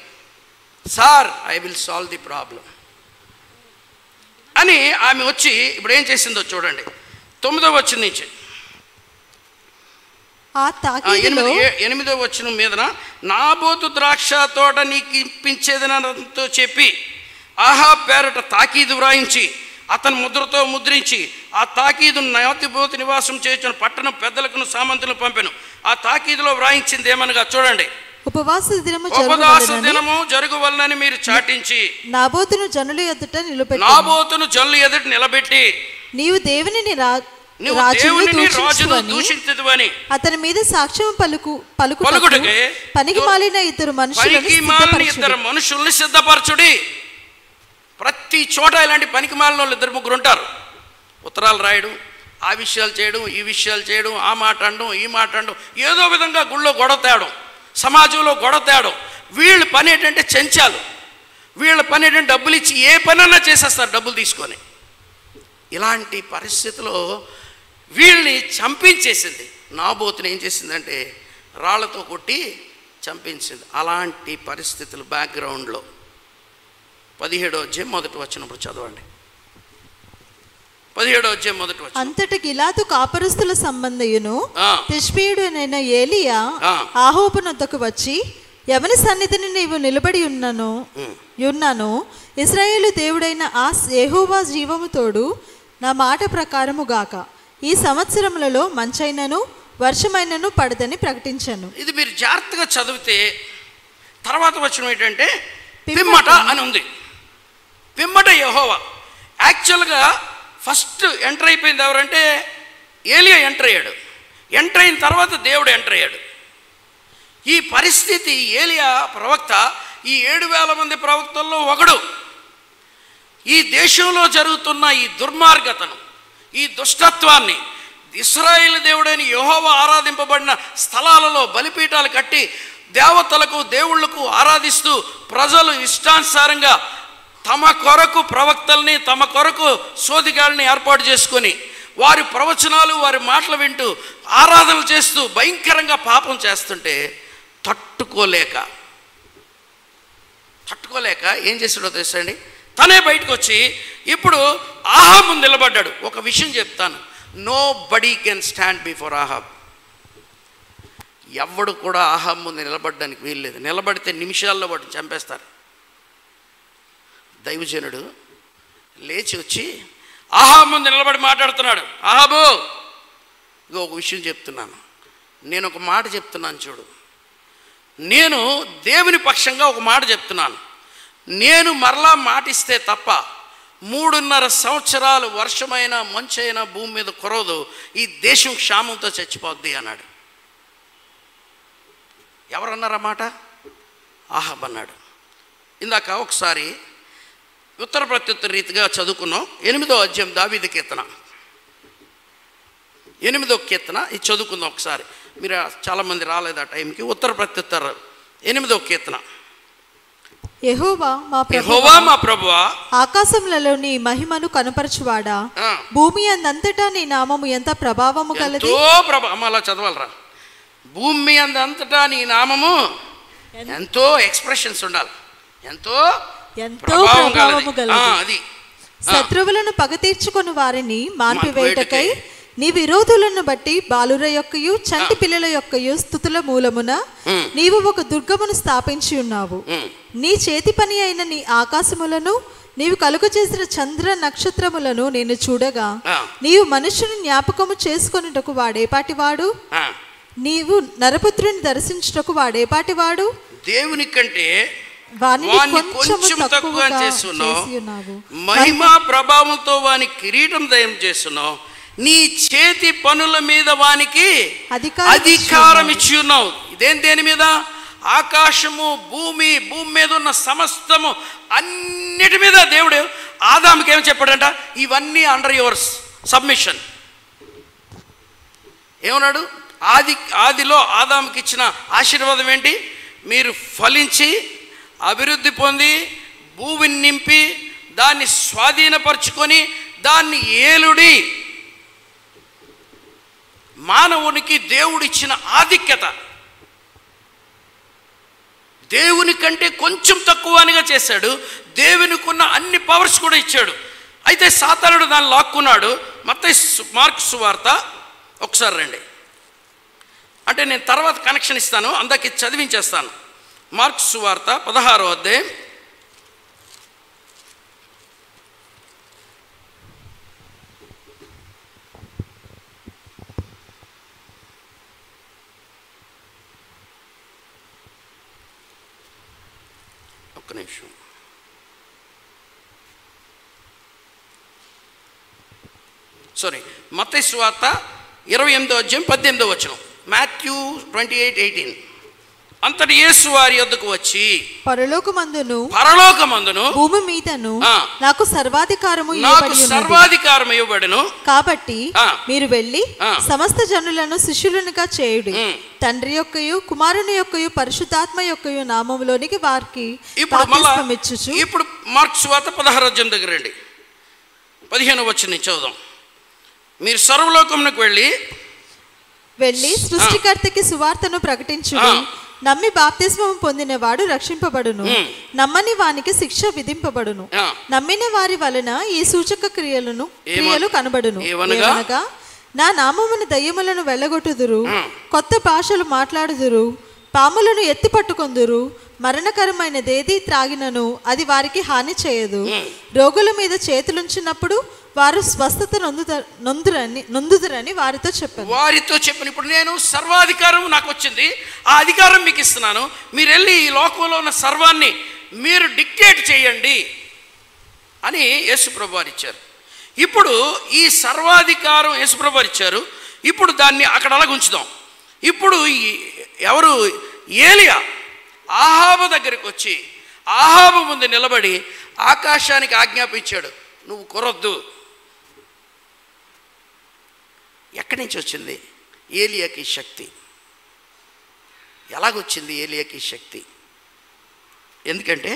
Sir I will solve the problem అని ఆమె వచ్చి ఇప్పుడు ఏం చేసిందో చూడండి. 9వ వచనం నుంచి 8వ వచనం మీదన నాబోతు ద్రాక్ష తోట నీకు ఇప్పించేదనంతో చెప్పి ఆహాబు పేరట తాకీదు వ్రాయించి అతని ముద్రతో ముద్రించి ఆ తాకీదు నాబోతు నివాసం చేయించిన పట్టణం పెద్దలకు సామంతులను పంపెను. ఆ తాకీదులో వ్రాయించింది ఏమనగా చూడండి. ఉపవాస దినము జరుగువలనని మీరు చాటించి నాబోతును జనుల ఎదుట నిలబెట్టి నీవు దేవునిని రాజును దూషించదువని అతని మీద సాక్ష్యం పలుకుటకే పనికిమాలిన ఇద్దరు మనుషులను సిద్ధపరచుడి. ప్రతి చోట ఇలాంటి పనికిమాలిన వాళ్ళు 2-3 ఉంటారు. ఉత్తరాలు రాయడం, ఆ విషయాలు చేయడం, ఈ విషయాలు చేయడం, ఆ మాట అనడం, ఈ మాట అనడం, ఏదో విధంగా గుళ్ళో గొడవ తేడం, సమాజంలో గొడవ తేడం. వీళ్ళ పని ఏంటంటే చెంచాలు. వీళ్ళ పని ఏంటంటే డబ్బులు ఇచ్చి ఏ పనన్నా చేసేస్తారు డబ్బులు తీసుకొని. ఇలాంటి పరిస్థితిలో వీళ్ళని చంపించేసింది. నాబోతుని ఏం చేసిందంటే రాళ్లతో కొట్టి చంపించింది. అలాంటి పరిస్థితులు బ్యాక్గ్రౌండ్లో 17వ అధ్యాయం 1వ వచనం చదవండి. 17వ అధ్యాయం 1వ వచనం. అంతట గిలాదు కాపరస్తుల సంబంధయును తిష్బీయుడైన ఏలియా ఆహాబునొద్దకు వచ్చి ఎవని సన్నిధిని నీవు నిలబడి ఉన్నాను ఇశ్రాయేలు దేవుడైన ఆ యెహోవా జీవము తోడు నా మాట ప్రకారము గాక ఈ సంవత్సరములలో మంచైనను వర్షమైనను పడదని ప్రకటించాను. ఇది మీరు జాగ్రత్తగా చదివితే తర్వాత వచనం ఏంటంటే పిమ్మట అని ఉంది. పిమ్మట యెహోవా. యాక్చువల్గా ఫస్ట్ ఎంటర్ అయిపోయింది ఎవరంటే ఏలియా ఎంటర్ అయ్యాడు. ఎంటర్ అయిన తర్వాత దేవుడు ఎంటర్ అయ్యాడు. ఈ పరిస్థితి ఏలియా ప్రవక్త ఈ 7,000 మంది ప్రవక్తల్లో ఒకడు. ఈ దేశంలో జరుగుతున్న ఈ దుర్మార్గతను, ఈ దుష్టత్వాన్ని, ఇశ్రాయేలు దేవుడైన యెహోవా ఆరాధింపబడిన స్థలాలలో బలిపీఠాలు కట్టి దేవతలకు దేవుళ్లకు ఆరాధిస్తూ ప్రజలు ఇష్టానుసారంగా తమ కొరకు ప్రవక్తల్ని, తమ కొరకు సోదిగాళ్ళని ఏర్పాటు చేసుకొని వారి ప్రవచనాలు, వారి మాటలు వింటూ ఆరాధనలు చేస్తూ భయంకరంగా పాపం చేస్తుంటే తట్టుకోలేక ఏం చేశాడో తెలుసండి, తనే బయటకు వచ్చి ఇప్పుడు ఆహాబ్ ముందు నిలబడ్డాడు. ఒక విషయం చెప్తాను, nobody can stand before Ahab. ఎవడు కూడా ఆహాబ్ ముందు నిలబడడానికి వీల్లేదు. నిలబడితే నిమిషాల్లో వాటిని చంపేస్తారు. దైవజనుడు లేచి వచ్చి ఆహాబ్ ముందు నిలబడి మాట్లాడుతున్నాడు. ఆహాబు, ఇగో ఒక విషయం చెప్తున్నాను, నేను ఒక మాట చెప్తున్నాను చూడు. నేను దేవుని పక్షంగా ఒక మాట చెప్తున్నాను. నేను మరలా మాటిస్తే తప్ప 3.5 సంవత్సరాలు వర్షమైనా మంచైనా భూమి మీద కురవదు, ఈ దేశం క్షామంతో చచ్చిపోద్ది అన్నాడు. ఎవరన్నారా మాట? ఆహాబ్ అన్నాడు. ఇందాక ఒకసారి ఉత్తర ప్రత్యుత్తర రీతిగా చదువుకున్నాం. 8వ అధ్యాయం దావీదు కీర్తన, 8వ కీర్తన ఇది చదువుకుందాం ఒకసారి. మీరు చాలామంది రాలేదు ఆ టైంకి. ఉత్తర ప్రత్యుత్తర 8వ కీర్తన. యెహోవా మా ప్రభువా, ఆకాశములలో నీ మహిమను కనపరచువాడా, భూమి అందంతటా నీ నామము ఎంత ప్రభావము కలది. అలా చదవాలరా. భూమి అందంతటా నీ నామము ఎంతో ఎక్స్ప్రెషన్స్ ఉండాలి, ఎంతో ప్రభావము గలది. శత్రువులను పగ తీర్చుకొని వారిని మార్పివేయుటకై నీ విరోధులను బట్టి బాలుర యొక్కయు చంటి పిల్లల యొక్కయు స్తుతుల మూలమున నీవు ఒక దుర్గమును స్థాపించి ఉన్నావు. నీ చేతి పని అయిన నీ ఆకాశములను నీవు కలుగ చేసిన చంద్ర నక్షత్రములను నేను చూడగా నీవు మనుషుని జ్ఞాపకము చేసుకొనుటకు వాడేపాటివాడు, నీవు నరపుత్రుని దర్శించుటకు వాడేపాటివాడు. దేవుని కంటే వానిని వాణ్ణి కొంచెము కొంచెం తక్కువ తక్కువగా చేస్తున్నావు, చేసియున్నావు. మహిమా ప్రభావంతో వాని కిరీటం దయం చేస్తున్నావు, నీ చేతి పనుల మీద వానికి అధికారం ఇచ్చి ఉన్నావు. ఇదేం దేని మీద? ఆకాశము, భూమి, భూమి మీద ఉన్న సమస్తము అన్నిటి మీద దేవుడు ఆదాముకి ఏం చెప్పాడంట? ఇవన్నీ అండర్ యువర్ సబ్మిషన్. ఏమన్నాడు? ఆదిలో ఆదాముకి ఇచ్చిన ఆశీర్వాదం ఏంటి? మీరు ఫలించి అభివృద్ధి పొంది భూమిని నింపి దాన్ని స్వాధీనపరుచుకొని దాన్ని ఏలుడి. మానవునికి దేవుడిచ్చిన ఆధిక్యత. దేవుని కంటే కొంచెం తక్కువనిగా చేశాడు. దేవునికి ఉన్న అన్ని పవర్స్ కూడా ఇచ్చాడు. అయితే సాతానుడు దాన్ని లాక్కున్నాడు. మత్తయి మార్కు సువార్త ఒకసారి రండి, అంటే నేను తర్వాత కనెక్షన్ ఇస్తాను, అందరికి చదివించేస్తాను. మార్కు సువార్త 16వ అధ్యాయం 1 నిమిషం. మత్తయి సువార్త 28వ అధ్యాయం 18వ వచనం. మాథ్యూ 28:18. అంతటి యేసు వారి యొద్దకు వచ్చి పరలోకమందును భూమి మీదను నాకు సర్వాధికారము ఇవ్వబడెను, కాబట్టి మీరు వెళ్ళి సమస్త జనులను శిష్యులనుగా చేయుడి, తండ్రి యొక్కయు కుమారుని యొక్కయు పరిశుద్ధాత్మ యొక్కయు నామములోనికి వారికి బాప్తిస్మమిచ్చుచు. ఇప్పుడు మార్కు సువార్త 16వ అధ్యాయం దగ్గర రండి, 15వ వచనం చదువుదాం. మీరు సర్వలోకమునకు వెళ్ళి సృష్టికర్తకి సువార్తను ప్రకటించుడి, నమ్మి బాప్తిస్మం పొందిన వాడు రక్షింపబడును, నమ్మని వానికి శిక్ష విధింపబడును. నమ్మిన వారి వలన ఈ సూచక క్రియలు కనబడును. ఏమనగా నా నామమున దయ్యములను వెళ్ళగొట్టుదురు, కొత్త భాషలు మాట్లాడుదురు, పాములను ఎత్తి పట్టుకొందురు, మరణకరమైనదేది త్రాగినను అది వారికి హాని చేయదు, రోగుల మీద చేతులుంచినప్పుడు వారు స్వస్థత నొందుదురని వారితో చెప్పాను. ఇప్పుడు నేను సర్వాధికారం నాకు వచ్చింది, ఆ అధికారం మీకు ఇస్తున్నాను, మీరు వెళ్ళి ఈ లోకంలో ఉన్న సర్వాన్ని మీరు డిక్టేట్ చేయండి అని యేసుప్రభు వారు ఇచ్చారు. ఇప్పుడు ఈ సర్వాధికారం యేసుప్రభు వారు ఇచ్చారు. ఇప్పుడు దాన్ని అక్కడ అలాగ ఉంచుదాం. ఇప్పుడు ఎవరు? ఏలియా ఆహాబు దగ్గరికి వచ్చి ఆహాబు ముందు నిలబడి ఆకాశానికి ఆజ్ఞాపించాడు, నువ్వు కొరొద్దు. ఎక్కడి నుంచి వచ్చింది ఏలియాకి శక్తి? ఎలాగొచ్చింది ఏలియాకి శక్తి? ఎందుకంటే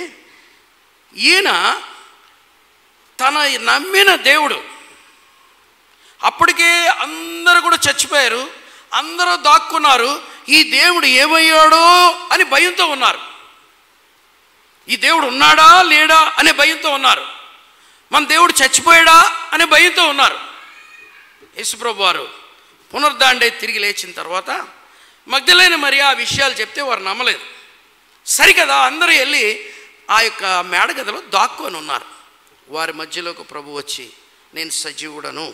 ఈయన తన నమ్మిన దేవుడు, అప్పటికే అందరూ కూడా చచ్చిపోయారు, అందరూ దాక్కున్నారు, ఈ దేవుడు ఏమయ్యాడో అని భయంతో ఉన్నారు. ఈ దేవుడు ఉన్నాడా లేడా అనే భయంతో ఉన్నారు. మన దేవుడు చచ్చిపోయాడా అనే భయంతో ఉన్నారు. యేసుప్రభు వారు పునరుద్ధాండే తిరిగి లేచిన తర్వాత మగ్దలేనే మరి ఆ విషయాలు చెప్తే వారు నమ్మలేదు. సరికదా అందరూ వెళ్ళి ఆ యొక్క మేడగదిలో దాక్కొని ఉన్నారు. వారి మధ్యలోకి ప్రభు వచ్చి నేను సజీవుడను,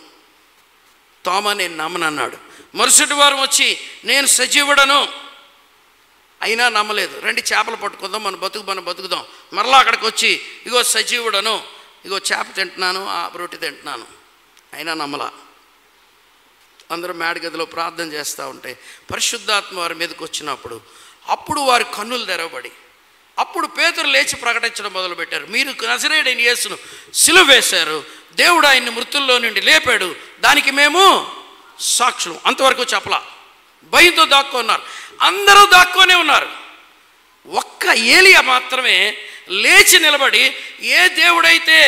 తోమా నేను నమ్మనన్నాడు. మరుసటి వారం వచ్చి నేను సజీవుడను, అయినా నమ్మలేదు. రండి చేపలు పట్టుకుందాం, మనం బతుకుదాం. మరలా అక్కడికి వచ్చి ఇగో సజీవుడను, ఇగో చేప తింటున్నాను, ఆ రొట్టె తింటున్నాను, అయినా నమ్మలా. అందరూ మేడగదిలో ప్రార్థన చేస్తూ ఉంటే పరిశుద్ధాత్మ వారి మీదకి వచ్చినప్పుడు అప్పుడు వారి కన్నులు తెరవబడి అప్పుడు పేతురు లేచి ప్రకటించడం మొదలుపెట్టారు. మీరు నజరేయుడైన యేసును సిలువ వేశారు, దేవుడు ఆయన్ని మృతుల్లో నుండి లేపాడు, దానికి మేము సాక్షులు. అంతవరకు చెప్పలా. భయంతో దాక్కున్నారు, అందరూ దాక్కొనే ఉన్నారు. ఒక్క ఏలియా మాత్రమే లేచి నిలబడి ఏ దేవుడైతే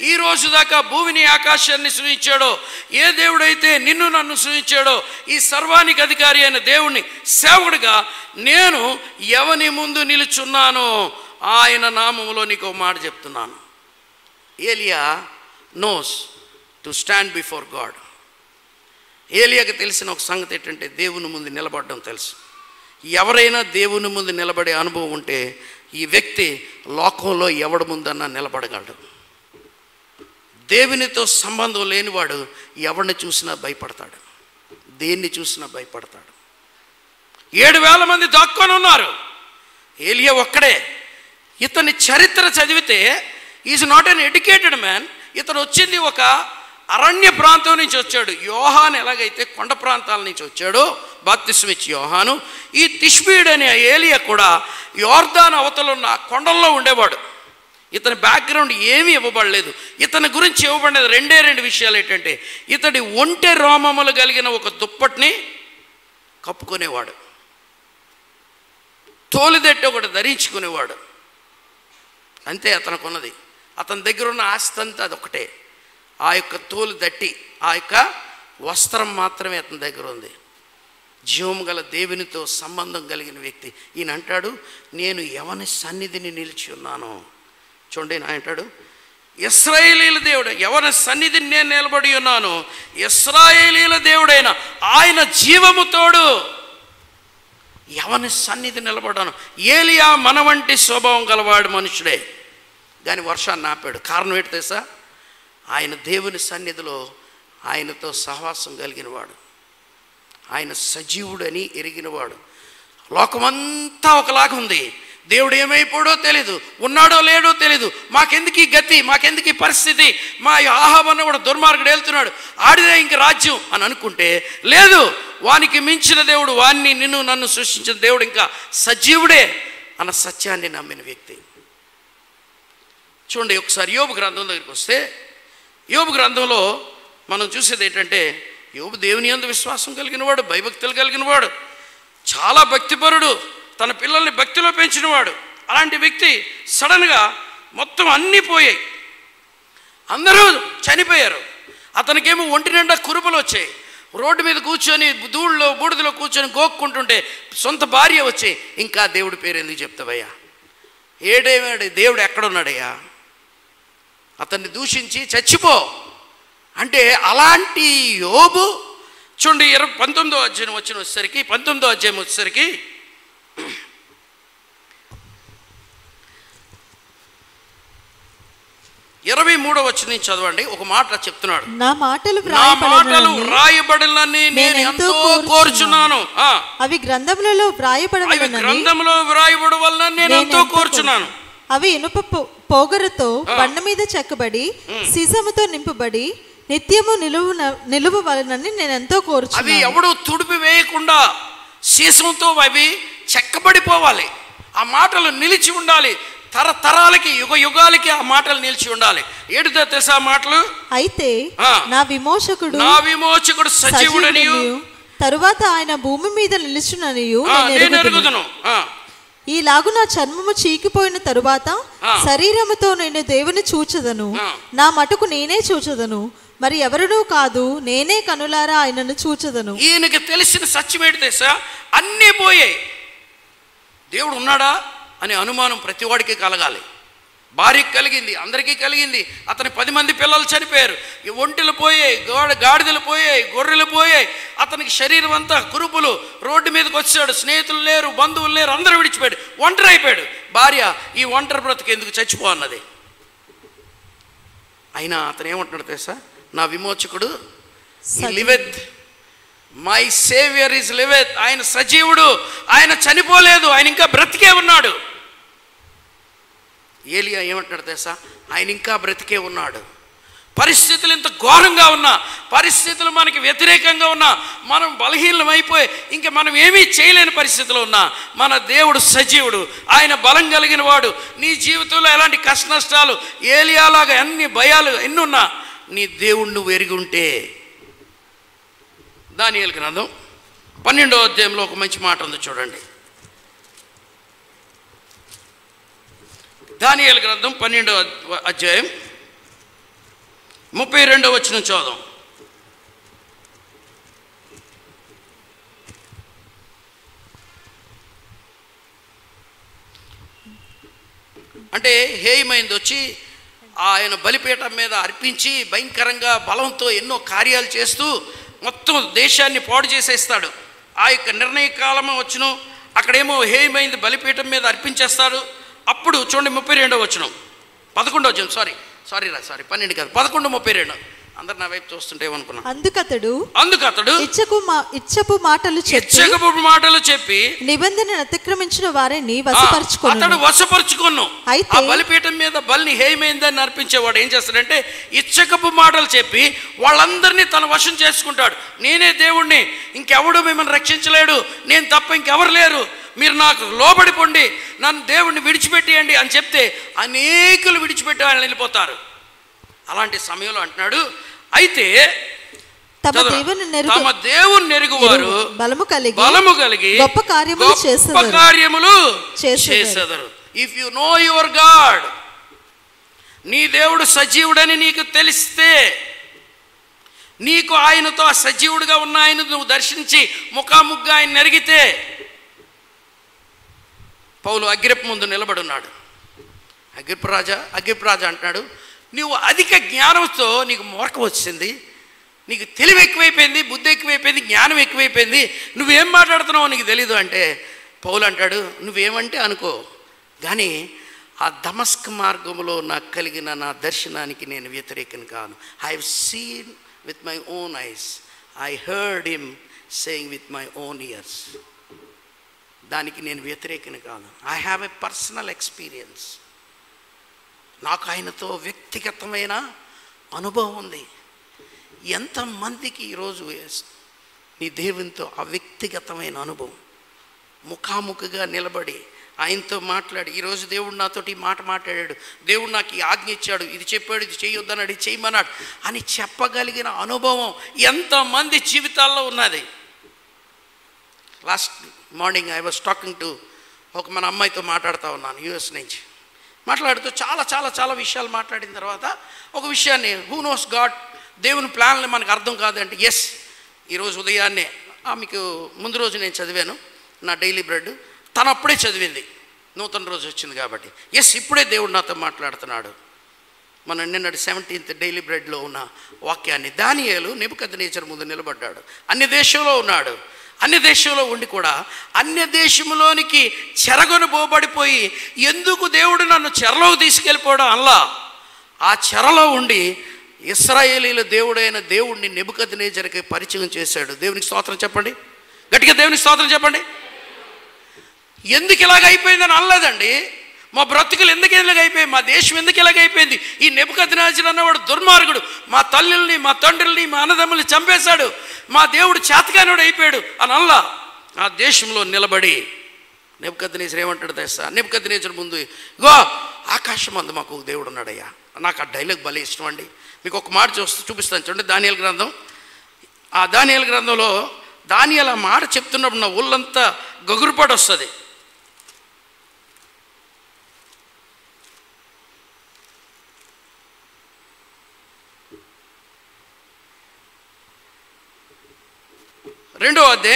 ఈ రోజు దాకా భూమిని ఆకాశాన్ని సృజించాడో, ఏ దేవుడైతే నిన్ను నన్ను సృజించాడో, ఈ సర్వానికి అధికారి అయిన దేవుణ్ణి సేవకుడిగా నేను ఎవని ముందు నిలుచున్నానో ఆయన నామములో నీకు ఒక మాట చెప్తున్నాను. Elijah knows to stand before God. ఏలియాకి తెలిసిన ఒక సంగతి ఏంటంటే దేవుని ముందు నిలబడడం తెలుసు. ఎవరైనా దేవుని ముందు నిలబడే అనుభవం ఉంటే ఈ వ్యక్తి లోకంలో ఎవడి ముందన్నా నిలబడగలడు. దేవునితో సంబంధం లేనివాడు ఎవరిని చూసినా భయపడతాడు, దేన్ని చూసినా భయపడతాడు. 7,000 మంది దాక్కొని ఉన్నారు. ఏలియా ఒక్కడే. ఇతని చరిత్ర చదివితే is not an educated man. ఇతను వచ్చింది ఒక అరణ్య ప్రాంతం నుంచి వచ్చాడు. యోహాను ఎలాగైతే కొండ ప్రాంతాల నుంచి వచ్చాడో బాప్తిస్మం ఇచ్చి యోహాను, ఈ తిష్బీయుడు అనే ఏలియా కూడా యోర్దాను అవతలున్న కొండల్లో ఉండేవాడు. ఇతని బ్యాక్గ్రౌండ్ ఏమీ ఇవ్వబడలేదు. ఇతని గురించి ఇవ్వబడేది రెండు విషయాలు ఏంటంటే, ఇతడి ఒంటె రోమములు కలిగిన ఒక దుప్పటిని కప్పుకునేవాడు, తోలుదెట్టి ఒకటి ధరించుకునేవాడు. అంతే అతనికి ఉన్నది. అతని దగ్గర ఉన్న ఆస్తి అంతా అదొకటే. ఆ యొక్క తోలు దట్టి, ఆ యొక్క వస్త్రం మాత్రమే అతని దగ్గర ఉంది. జీవము గల దేవునితో సంబంధం కలిగిన వ్యక్తి. ఈయన అంటాడు, నేను ఎవని సన్నిధిని నిలిచి ఉన్నాను. చూడండి, ఆయన అంటాడు, ఇశ్రాయేలీల దేవుడు, ఎవరి సన్నిధిని నేను నిలబడి ఉన్నాను, ఇశ్రాయేలీల దేవుడైన ఆయన జీవము తోడు ఎవని సన్నిధి నిలబడ్డాను. ఏలియా మన వంటి స్వభావం గలవాడు మనుషుడే, కానీ వర్షాన్ని ఆపాడు. కారణం ఏంటి తెలుసా? ఆయన దేవుని సన్నిధిలో ఆయనతో సహవాసం కలిగినవాడు, ఆయన సజీవుడని ఎరిగినవాడు. లోకమంతా ఒకలాగా ఉంది. దేవుడు ఏమైపోడో తెలీదు, ఉన్నాడో లేడో తెలీదు. మాకెందుకు ఈ గతి, మాకెందుకు ఈ పరిస్థితి, మా ఆహాబన్న కూడా దుర్మార్గుడు వెళ్తున్నాడు, ఆడిదే ఇంక రాజ్యం అని అనుకుంటే, లేదు, వానికి మించిన దేవుడు, వాణ్ణి నిన్ను నన్ను సృష్టించిన దేవుడు ఇంకా సజీవుడే అన్న సత్యాన్ని నమ్మిన వ్యక్తి. చూడండి, ఒకసారి యోబు గ్రంథం దగ్గరికి వస్తే, యోబు గ్రంథంలో మనం చూసేది ఏంటంటే, యోబు దేవుని యందు విశ్వాసం కలిగినవాడు, భయభక్తులు కలిగినవాడు, చాలా భక్తిపరుడు, తన పిల్లల్ని భక్తిలో పెంచినవాడు. అలాంటి వ్యక్తి సడన్గా మొత్తం అన్నీ పోయాయి, అందరూ చనిపోయారు. అతనికేమో ఒంటి నిండా కురుపులు వచ్చాయి. రోడ్డు మీద కూర్చొని ధూళిలో బూడిదలో కూర్చొని గోక్కుంటుంటే సొంత భార్య వచ్చి, ఇంకా దేవుడి పేరు ఎందుకు చెప్తావయ్యా, ఏడేవాడు దేవుడు ఎక్కడున్నాడయ్యా, అతన్ని దూషించి చచ్చిపో అంటే, అలాంటి యోబు చూడండి 19వ అధ్యాయం వచ్చేసరికి 19వ అధ్యాయం వచ్చేసరికి 23వ వచనం నుంచి చదవండి. ఒక మాట చెప్తున్నాడు, నా మాటలు వ్రాయబడినని నేను ఎంతో కోరుచున్నాను, అవి గ్రంథములలో వ్రాయబడవలనని నేను ఎంతో కోరుచున్నాను. అవి ఇనుప పోగరుతో బండ మీద చెక్కబడి సీసముతో నింపబడి నిత్యము నిలువవలనని నేను ఎంతో కోరుచున్నాను. అవి ఎవడు తుడిపి వేయకుండా సీసంతో అవి చెక్కబడిపోవాలి. ఆ మాటలు నిలిచి ఉండాలి, తరతరాలకి యుగ యుగాలకి ఆ మాటలు నిలిచి ఉండాలి. ఏడుతో తెలుసా మాటలు? అయితే నా విమోచకుడు సజీవుడనియు తరువాత ఆయన భూమి మీద నిలుచుననియు నేను ఎరుగుదును. ఈలాగు నా చర్మము చీకిపోయిన తరువాత శరీరముతో నేను దేవుని చూచదను, నా మటుకు నేనే చూచదను, మరి ఎవరునూ కాదు, నేనే కనులారా ఆయనను చూచదను. ఈయనకి తెలిసిన సత్యం ఏంటి తెలుసా? అన్నీ పోయాయి. దేవుడు ఉన్నాడా అనే అనుమానం ప్రతివాడికి కలగాలి. భార్యకి కలిగింది, అందరికీ కలిగింది. అతని 10 మంది పిల్లలు చనిపోయారు. ఒంటెలు పోయాయి, గాడిదలు పోయాయి, గొర్రెలు పోయాయి. అతనికి శరీరం అంతా కురుపులు. రోడ్డు మీదకి వచ్చాడు, స్నేహితులు లేరు, బంధువులు లేరు, అందరూ విడిచిపోయాడు, ఒంటరి అయిపోయాడు. భార్య ఈ ఒంటరి బ్రతుకు ఎందుకు చచ్చిపో అన్నది. అయినా అతను ఏమంటున్నాడు తెలుసా? నా విమోచకుడు liveth, my saviour is liveth. ఆయన సజీవుడు, ఆయన చనిపోలేదు, ఆయన ఇంకా బ్రతికే ఉన్నాడు. ఏలియా ఏమంటాడు తెలుసా? ఆయన ఇంకా బ్రతికే ఉన్నాడు. పరిస్థితులు ఇంత ఘోరంగా ఉన్నా, పరిస్థితులు మనకి వ్యతిరేకంగా ఉన్నా, మనం బలహీనం అయిపోయి ఇంకా మనం ఏమీ చేయలేని పరిస్థితిలో ఉన్నా, మన దేవుడు సజీవుడు, ఆయన బలం కలిగిన వాడు. నీ జీవితంలో ఎలాంటి కష్ట నష్టాలు, ఏలియాలాగా అన్ని భయాలు ఎన్నున్నా, నీ దేవుడు నువ్వు ఎరిగి ఉంటే. దానియేలు గ్రంథం 12వ అధ్యాయంలో ఒక మంచి మాట ఉంది చూడండి. దానియేలు గ్రంథం 12వ అధ్యాయం 32వ వచనం చదువు. అంటే హేయమైంది వచ్చి ఆయన బలిపీఠం మీద అర్పించి భయంకరంగా బలంతో ఎన్నో కార్యాలు చేస్తూ మొత్తం దేశాన్ని పాడు చేసేస్తాడు. ఆ యొక్క నిర్ణయ కాలము వచ్చును, అక్కడేమో హేయమైంది బలిపీఠం మీద అర్పించేస్తాడు. అప్పుడు చూడండి 32వ వచనం, 11వ వచనం, సారీ 12 కాదు, 11:32. అందరు నా వైపు చూస్తుంటే ఏమనుకున్నా, అందుకతడు ఇచ్చపు మాటలు చెప్పి నిబంధన అతిక్రమించిన వారిని వశపరుచుకొను. అతడు వశపరుచుకొను. అయితే బలిపీఠం మీద బలిని హేయమైందని అర్పించేవాడు ఏం చేస్తాడంటే ఇచ్చకపు మాటలు చెప్పి వాళ్ళందరినీ తన వశం చేసుకుంటాడు. నేనే దేవుణ్ణి, ఇంకెవడు మిమ్మల్ని రక్షించలేడు, నేను తప్ప ఇంకెవరు లేరు, మీరు నాకు లోబడిపోండి, నన్ను దేవుణ్ణి విడిచిపెట్టేయండి అని చెప్తే అనేకులు విడిచిపెట్టి వాళ్ళు వెళ్ళిపోతారు. అలాంటి సమయంలో అంటున్నాడు, అయితే తమ దేవుని నెరుగువారు బలము కలిగి గొప్ప కార్యములు చేసేదరు. If you know your God, నీ దేవుడు సజీవుడని నీకు తెలిస్తే, నీకు ఆయనతో సజీవుడిగా ఉన్న ఆయన నువ్వు దర్శించి ముఖాముఖిగా ఆయన నెరిగితే, పౌలు అగ్రిప్ప ముందు నిలబడున్నాడు. అగ్రిప్ప రాజా అంటున్నాడు, నువ్వు అధిక జ్ఞానంతో నీకు మూర్ఖం వచ్చింది, నీకు తెలివి ఎక్కువైపోయింది, బుద్ధి ఎక్కువైపోయింది, జ్ఞానం ఎక్కువైపోయింది, నువ్వేం మాట్లాడుతున్నావో నీకు తెలీదు అంటే పౌలు అంటాడు, నువ్వేమంటే అనుకో, కానీ ఆ దమస్క్ మార్గంలో నాకు కలిగిన నా దర్శనానికి నేను వ్యతిరేకం కాను. I have seen with my own eyes, I heard him saying with my own years. దానికి నేను వ్యతిరేకం కాదు. I have a personal experience. నాకు ఆయనతో వ్యక్తిగతమైన అనుభవం ఉంది. ఎంతమందికి ఈరోజు నీ దేవునితో ఆ వ్యక్తిగతమైన అనుభవం, ముఖాముఖిగా నిలబడి ఆయనతో మాట్లాడి, ఈరోజు దేవుడు నాతోటి ఈ మాట మాట్లాడాడు, దేవుడు నాకు ఈ ఆజ్ఞ ఇచ్చాడు, ఇది చెప్పాడు, ఇది చేయొద్దన్నాడు, ఇది చేయమన్నాడు అని చెప్పగలిగిన అనుభవం ఎంతమంది జీవితాల్లో ఉన్నది. Last morning I was talking to మన అమ్మాయితో మాట్లాడుతూ ఉన్నాను యూఎస్ నుంచి. మాట్లాడుతూ చాలా చాలా చాలా విషయాలు మాట్లాడిన తర్వాత ఒక విషయాన్ని, హూ నోస్ గాడ్, దేవుని ప్లాన్లు మనకు అర్థం కాదంటే, ఎస్ ఈరోజు ఉదయాన్నే మీకు ముందు రోజు నేను చదివాను నా డైలీ బ్రెడ్, తను అప్పుడే చదివింది, నూతన రోజు వచ్చింది కాబట్టి, ఎస్ ఇప్పుడే దేవుడు నాతో మాట్లాడుతున్నాడు. మన నిన్నటి 17th డైలీ బ్రెడ్లో ఉన్న వాక్యాన్ని, దానియేలు నెబుకద్నెజరు ముందు నిలబడ్డాడు, అన్య దేశంలో ఉన్నాడు, అన్య దేశంలో ఉండి కూడా అన్య దేశంలోనికి చెరగొని పోబడిపోయి, ఎందుకు దేవుడు నన్ను చెరలోకి తీసుకెళ్ళిపోవడం అల్లా, ఆ చెరలో ఉండి ఇశ్రాయేలీల దేవుడైన దేవుడిని నెబుకద్నెజరుకి పరిచయం చేశాడు. దేవునికి స్తోత్రం చెప్పండి, గట్టిగా దేవునికి స్తోత్రం చెప్పండి. ఎందుకు ఇలాగ అయిపోయిందని అనలేదండి, మా బ్రతుకులు ఎందుకు ఇలాగైపోయాయి, మా దేశం ఎందుకు ఇలాగైపోయింది, ఈ నెబుకద్నెజరు అన్నవాడు దుర్మార్గుడు, మా తల్లుల్ని మా తండ్రుల్ని మా అన్నదమ్ముల్ని చంపేశాడు, మా దేవుడు చేతకానుడు అయిపోయాడు అని అల్లా ఆ దేశంలో నిలబడి నెబుకద్నెజరు ఏమంటాడు తెలుసా? నెబుకద్నెజరు ముందు, గో ఆకాశం అందు మాకు దేవుడు ఉన్నాడయ్యా. నాకు ఆ డైలాగ్ భలే ఇష్టం అండి. మీకు ఒక మాట చూపిస్తాను చూడండి, దానియేలు గ్రంథం. ఆ దానియేలు గ్రంథంలో దానియేలు ఆ మాట చెప్తున్నప్పుడు నా ఒళ్ళంతా గగురుపాటు వస్తుంది. రెండో అధ్యాయం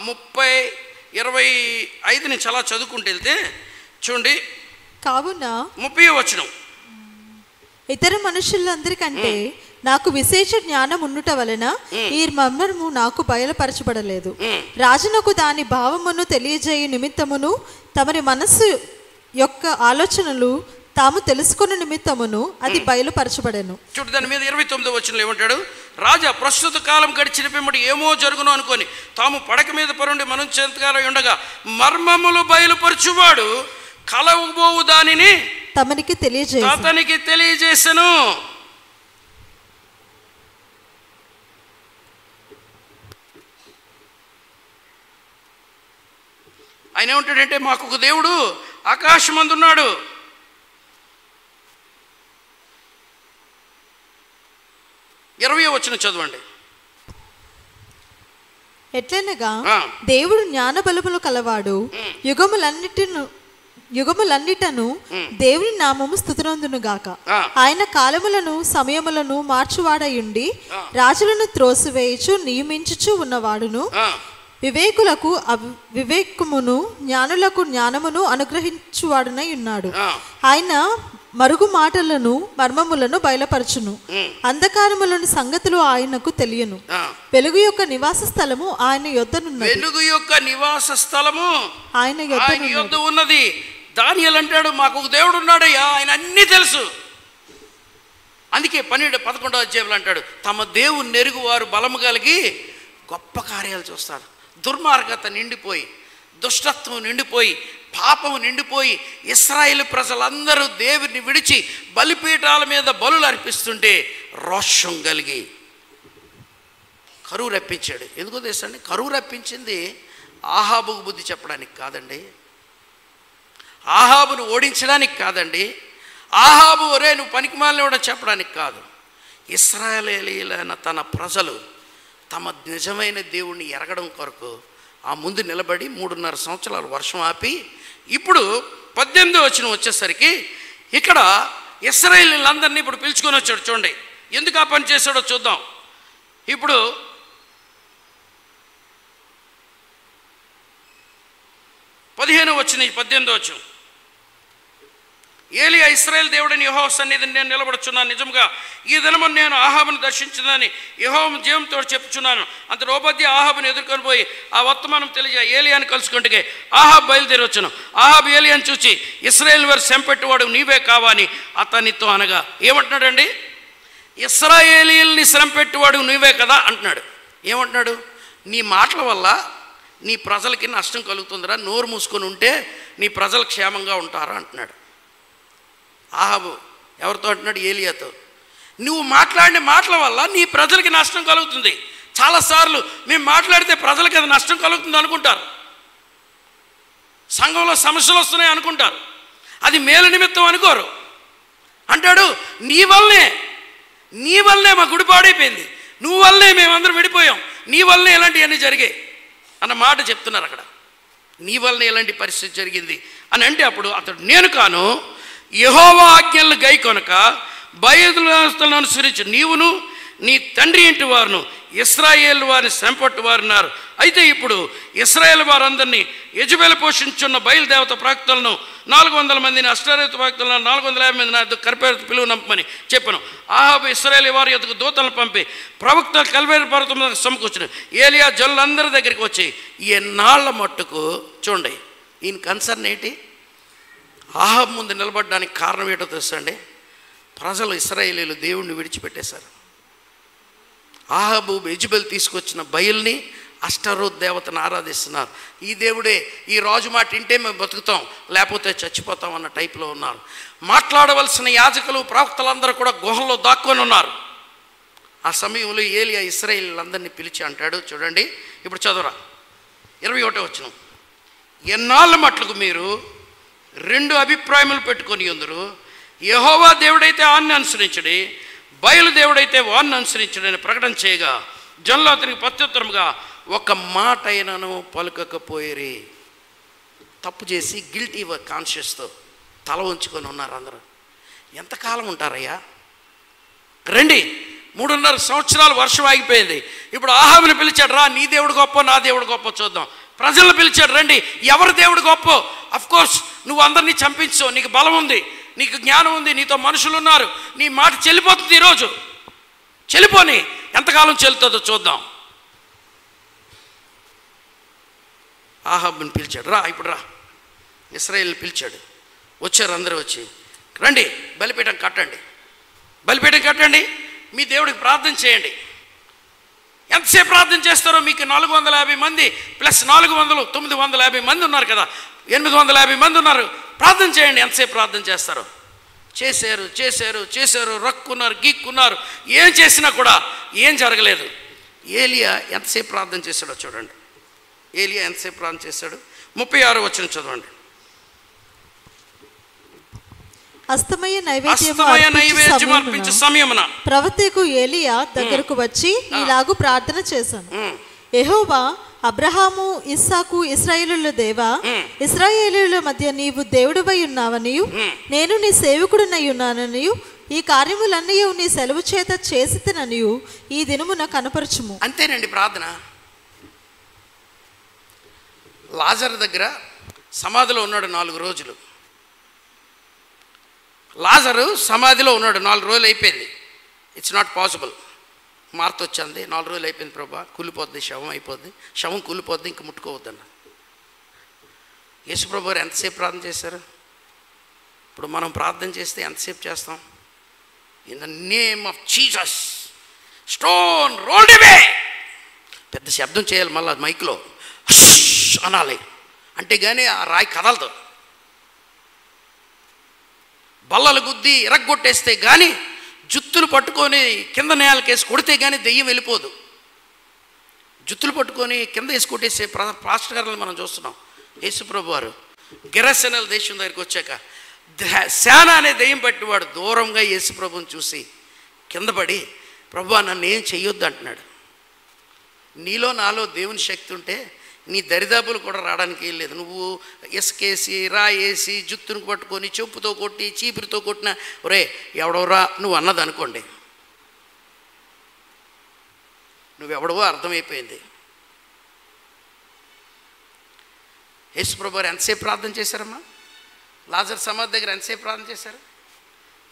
30:25 నుంచి అలా చదువుకుంటూ వెళ్తే చూడండి, కావున 30వ వచనం, ఇతర మనుషులందరికంటే నాకు విశేష జ్ఞానం ఉండుట వలన ఈ మర్మము నాకు బయలుపరచబడలేదు. రాజునకు దాని భావమును తెలియజేయ నిమిత్తమును తమరి మనస్సు యొక్క ఆలోచనలు తాము తెలుసుకున్న నిమిత్తమును అది బయలుపరచబడెను. చూడు దాని మీద 29వ వచనంలో ఏమంటాడు? రాజా ప్రస్తుత కాలం గడిచిన పిమ్మటి ఏమో జరుగును అనుకొని తాము పడక మీద పరుండి మనం చెంతకాలం ఉండగా మర్మములు బయలుపరచువాడు కలవబోవు దానిని అతనికి తెలియజేసెను. ఆయన ఏమంటాడంటే, మాకు ఒక దేవుడు ఆకాశమందున్నాడు, ఇరవై వచనం చదవండి. ఎట్లనగా దేవుడు జ్ఞాన బలములు కలవాడు, యుగములన్నిటను దేవుని నామము స్తుతినందును గాక. ఆయన కాలములను సమయములను మార్చువాడయుండి రాజులను త్రోసివేయుచు నియమించుచు ఉన్నవాడును, వివేకులకు వివేకమును జ్ఞానులకు జ్ఞానమును అనుగ్రహించువాడునై ఉన్నాడు. ఆయన మరుగు మాటలను మర్మములను బయలుపరచును. అంధకారములోని సంగతులు ఆయనకు తెలియను. వెలుగు యొక్క నివాస స్థలము ఆయన యొద్దనున్నది. వెలుగు యొక్క నివాస స్థలము ఆయన యొద్ద ఉన్నది. దానియేలు అంటాడు, మాకు ఒక దేవుడు ఉన్నాడయ్యా, ఆయన అన్నీ తెలుసు. అందుకే 11వ అధ్యాయంలో అంటాడు, తమ దేవుని ఎరుగు వారు బలము కలిగి గొప్ప కార్యాలు చూస్తారు. దుర్మార్గత నిండిపోయి, దుష్టత్వం నిండిపోయి, పాపము నిండిపోయి, ఇశ్రాయేలు ప్రజలందరూ దేవుని విడిచి బలిపీఠాల మీద బలులు అర్పిస్తుంటే రోషం కలిగి కరువు రప్పించాడు. ఎందుకో తెలుసండి, కరువు రప్పించింది ఆహాబుకు బుద్ధి చెప్పడానికి కాదండి, ఆహాబును ఓడించడానికి కాదండి, ఆహాబు ఒరే నువ్వు పనికిమాలినవాడో చెప్పడానికి కాదు. ఇశ్రాయేలీయులైన తన ప్రజలు తమ నిజమైన దేవుణ్ణి ఎరగడం కొరకు ఆ ముందు నిలబడి 3.5 సంవత్సరాలు వర్షం ఆపి, ఇప్పుడు 18వ వచనం వచ్చేసరికి ఇక్కడ ఇశ్రాయేలీయులందరినీ ఇప్పుడు పిలుచుకొని వచ్చాడు. చూడండి ఎందుకు ఆ పని చేశాడో చూద్దాం. ఇప్పుడు 15వ వచనం 18వ వచనం, ఏలియా ఇశ్రాయేలు దేవుడిని యెహోవా సన్నిధిని నేను నిలబడుచున్నాను. నిజంగా ఈ దినము నేను ఆహాబును దర్శించిందని యెహోవా జీవంతో చెప్పుచున్నాను. అంతటి ఓబద్యా ఆహాబును ఎదుర్కొని పోయి ఆ వర్తమానం తెలియ ఏలియాని కలుసుకుంటే ఆహాబు బయలుదేరి వచ్చాను. ఆహాబు ఏలియాని చూచి ఇశ్రాయేలు వారు శ్రమపెట్టువాడు నీవే కావా అని అతనితో అనగా ఏమంటున్నాడండి, ఇశ్రాయేలీయుల్ని శ్రమపెట్టువాడు నీవే కదా అంటున్నాడు. ఏమంటున్నాడు, నీ మాటల వల్ల నీ ప్రజలకి నష్టం కలుగుతుందిరా, నోరు మూసుకొని ఉంటే నీ ప్రజలు క్షేమంగా ఉంటారా అంటున్నాడు. ఆహాబు ఎవరితో అంటున్నాడు, ఏలియాతో. నువ్వు మాట్లాడిన మాటల వల్ల నీ ప్రజలకి నష్టం కలుగుతుంది. చాలాసార్లు మేము మాట్లాడితే ప్రజలకి అది నష్టం కలుగుతుంది అనుకుంటారు, సంఘంలో సమస్యలు వస్తున్నాయి అనుకుంటారు, అది మేలు నిమిత్తం అనుకోరు. అంటాడు నీ వల్లనే మా గుడి పాడైపోయింది, నువ్వు వల్లనే మేమందరం విడిపోయాం, నీ వల్లనే ఇలాంటివన్నీ జరిగాయి అన్న మాట చెప్తున్నారు అక్కడ. నీ వల్లనే ఇలాంటి పరిస్థితి జరిగింది అని అంటే అప్పుడు అతడు నేను కాను, యెహోవా ఆజ్ఞలను గైకొనక బయలులను అనుసరించి నీవును నీ తండ్రి ఇంటి వారును ఇశ్రాయేలు వారిని శ్రమపట్టు వారున్నారు. అయితే ఇప్పుడు ఇశ్రాయేల్ వారందరినీ యెజబెలు పోషించున్న బయలుదేవత ప్రవక్తలను 400 మందిని, అష్టారేతు ప్రవక్తలను 450 మందిని నా కర్పేరు పిలువ నంపమని చెప్పాను. ఆహాబు ఇశ్రాయేలు వారి యొద్దకు దూతలను పంపి ప్రవక్త కల్వేరు పర్వతం మీద సమకూర్చును. ఏలియా జనులందరి దగ్గరికి వచ్చి ఎన్నాళ్ళ మట్టుకు చూడండి, ఈయన కన్సర్న్ ఏంటి, ఆహాబు ముందు నిలబడడానికి కారణం ఏంటో తెలుసండి, ప్రజలు ఇశ్రాయేలీయులు దేవుణ్ణి విడిచిపెట్టేశారు. ఆహాబు యెజబెలు తీసుకొచ్చిన బయల్ని అష్టారోత్ దేవతను ఆరాధిస్తున్నారు. ఈ దేవుడే, ఈ రాజు మాట వింటే మేము బతుకుతాం లేకపోతే చచ్చిపోతాం అన్న టైప్లో ఉన్నారు. మాట్లాడవలసిన యాజకులు ప్రవక్తలందరూ కూడా గుహల్లో దాక్కొని ఉన్నారు. ఆ సమయంలో ఏలియా ఇశ్రాయేలీయులందరినీ పిలిచి అంటాడు, చూడండి ఇప్పుడు చదవరా 21వ వచనం, ఎన్నాళ్ళ మట్లకు మీరు 2 అభిప్రాయములు పెట్టుకొని ఉందరు, యెహోవా దేవుడైతే ఆన్ని అనుసరించడి, బయలు దేవుడైతే వాన్ని అనుసరించడి అని ప్రకటన చేయగా జనులు అతనికి ప్రత్యుత్తరముగా ఒక మాట అయినను పలుకకపోయిరి. తప్పు చేసి గిల్టీ కాన్షియస్తో తల ఉంచుకొని ఉన్నారు అందరూ. ఎంతకాలం ఉంటారయ్యా, రండి 3.5 సంవత్సరాలు వర్షం ఆగిపోయింది. ఇప్పుడు ఆహాబుని పిలిచాడు, రా నీ దేవుడు గొప్ప నా దేవుడు గొప్ప చూద్దాం. ప్రజలను పిలిచాడు, రండి ఎవరి దేవుడు గొప్ప. అఫ్కోర్స్ నువ్వు అందరినీ చంపించు, నీకు బలం ఉంది, నీకు జ్ఞానం ఉంది, నీతో మనుషులు ఉన్నారు, నీ మాట చెల్లిపోతుంది, ఈరోజు చెల్లిపోని, ఎంతకాలం చెల్లుతుందో చూద్దాం. ఆహాబుని పిలిచాడు, రా ఇప్పుడు రా. ఇశ్రాయేలుని పిలిచాడు, వచ్చారు అందరూ వచ్చి, రండి బలిపీఠం కట్టండి, బలిపీఠం కట్టండి, మీ దేవుడికి ప్రార్థన చేయండి. ఎంతసేపు ప్రార్థన చేస్తారో, మీకు 450 మంది ప్లస్ 400 950 మంది ఉన్నారు కదా, 850 మంది ఉన్నారు, ప్రార్థన చేయండి. ఎంతసేపు ప్రార్థన చేస్తారో. చేశారు చేశారు చేశారు, రక్కున్నారు గీక్కున్నారు, ఏం చేసినా కూడా ఏం జరగలేదు. ఏలియా ఎంతసేపు ప్రార్థన చేశాడో చూడండి. ఏలియా ఎంతసేపు ప్రార్థన చేశాడు, 36వ వచనం చదవండి. అస్తమయ నైవేద్యం అర్పించే సమయమున ప్రవక్తకు ఏలియా దగ్గరకు వచ్చి ఇలాగు ప్రార్థన చేశాను, యెహోవా అబ్రహాము ఇస్సాకు ఇశ్రాయేలుల దేవా, ఇశ్రాయేలుల మధ్య నీవు దేవుడివై ఉన్నావనియు నేను నీ సేవకుడినై ఉన్నాననియు ఈ కార్యములన్నీ నీ సెలవు చేత చేసిననియు ఈ దినమున కనపరచుము. అంతేనండి ప్రార్థన. లాజరు దగ్గర సమాధిలో ఉన్నాడు 4 రోజులు. లాజరు సమాధిలో ఉన్నాడు, 4 రోజులు అయిపోయింది. It's not possible. మార్త వచ్చింది, 4 రోజులు అయిపోయింది ప్రభా, కూలిపోద్ది, శవం అయిపోద్ది, శవం కూలిపోద్ది, ఇంక ముట్టుకోవద్దన్న. యేసుప్రభు గారు ఎంతసేపు ప్రార్థన చేశారు? ఇప్పుడు మనం ప్రార్థన చేస్తే ఎంతసేపు చేస్తాం? In the name of Jesus stone rolled away. పెద్ద శబ్దం చేయాలి, మళ్ళీ మైక్లో అనాలి, అంటే కానీ ఆ రాయి కదలదు. బల్లలు గుద్ది ఇరగ్గొట్టేస్తే కానీ, జుత్తులు పట్టుకొని కింద నేలకేసి కొడితే కానీ దెయ్యం వెళ్ళిపోదు. జుత్తులు పట్టుకొని కింద వేసి కొట్టేసే పాస్టర్ గారులను మనం చూస్తున్నాం. యేసుప్రభు వారు గెరసెనల దేశం దగ్గరికి వచ్చాక శాన అనే దెయ్యం పట్టివాడు దూరంగా యేసుప్రభుని చూసి కింద పడి, ప్రభు నన్ను ఏం చెయ్యొద్దు అంటున్నాడు. నీలో నాలో దేవుని శక్తి ఉంటే నీ దరిదాపులు కూడా రావడానికి లేదు. నువ్వు ఇసుకేసి రాయేసి జుత్తును పట్టుకొని చెప్పుతో కొట్టి చీపురితో కొట్టిన ఒరే ఎవడవరా నువ్వు అన్నది అనుకోండి, నువ్వెవడవో అర్థమైపోయింది. యేసుప్రభు వారు ఎంతసేపు ప్రార్థన చేశారమ్మా? లాజర్ సమాధి దగ్గర ఎంతసేపు ప్రార్థన చేశారు?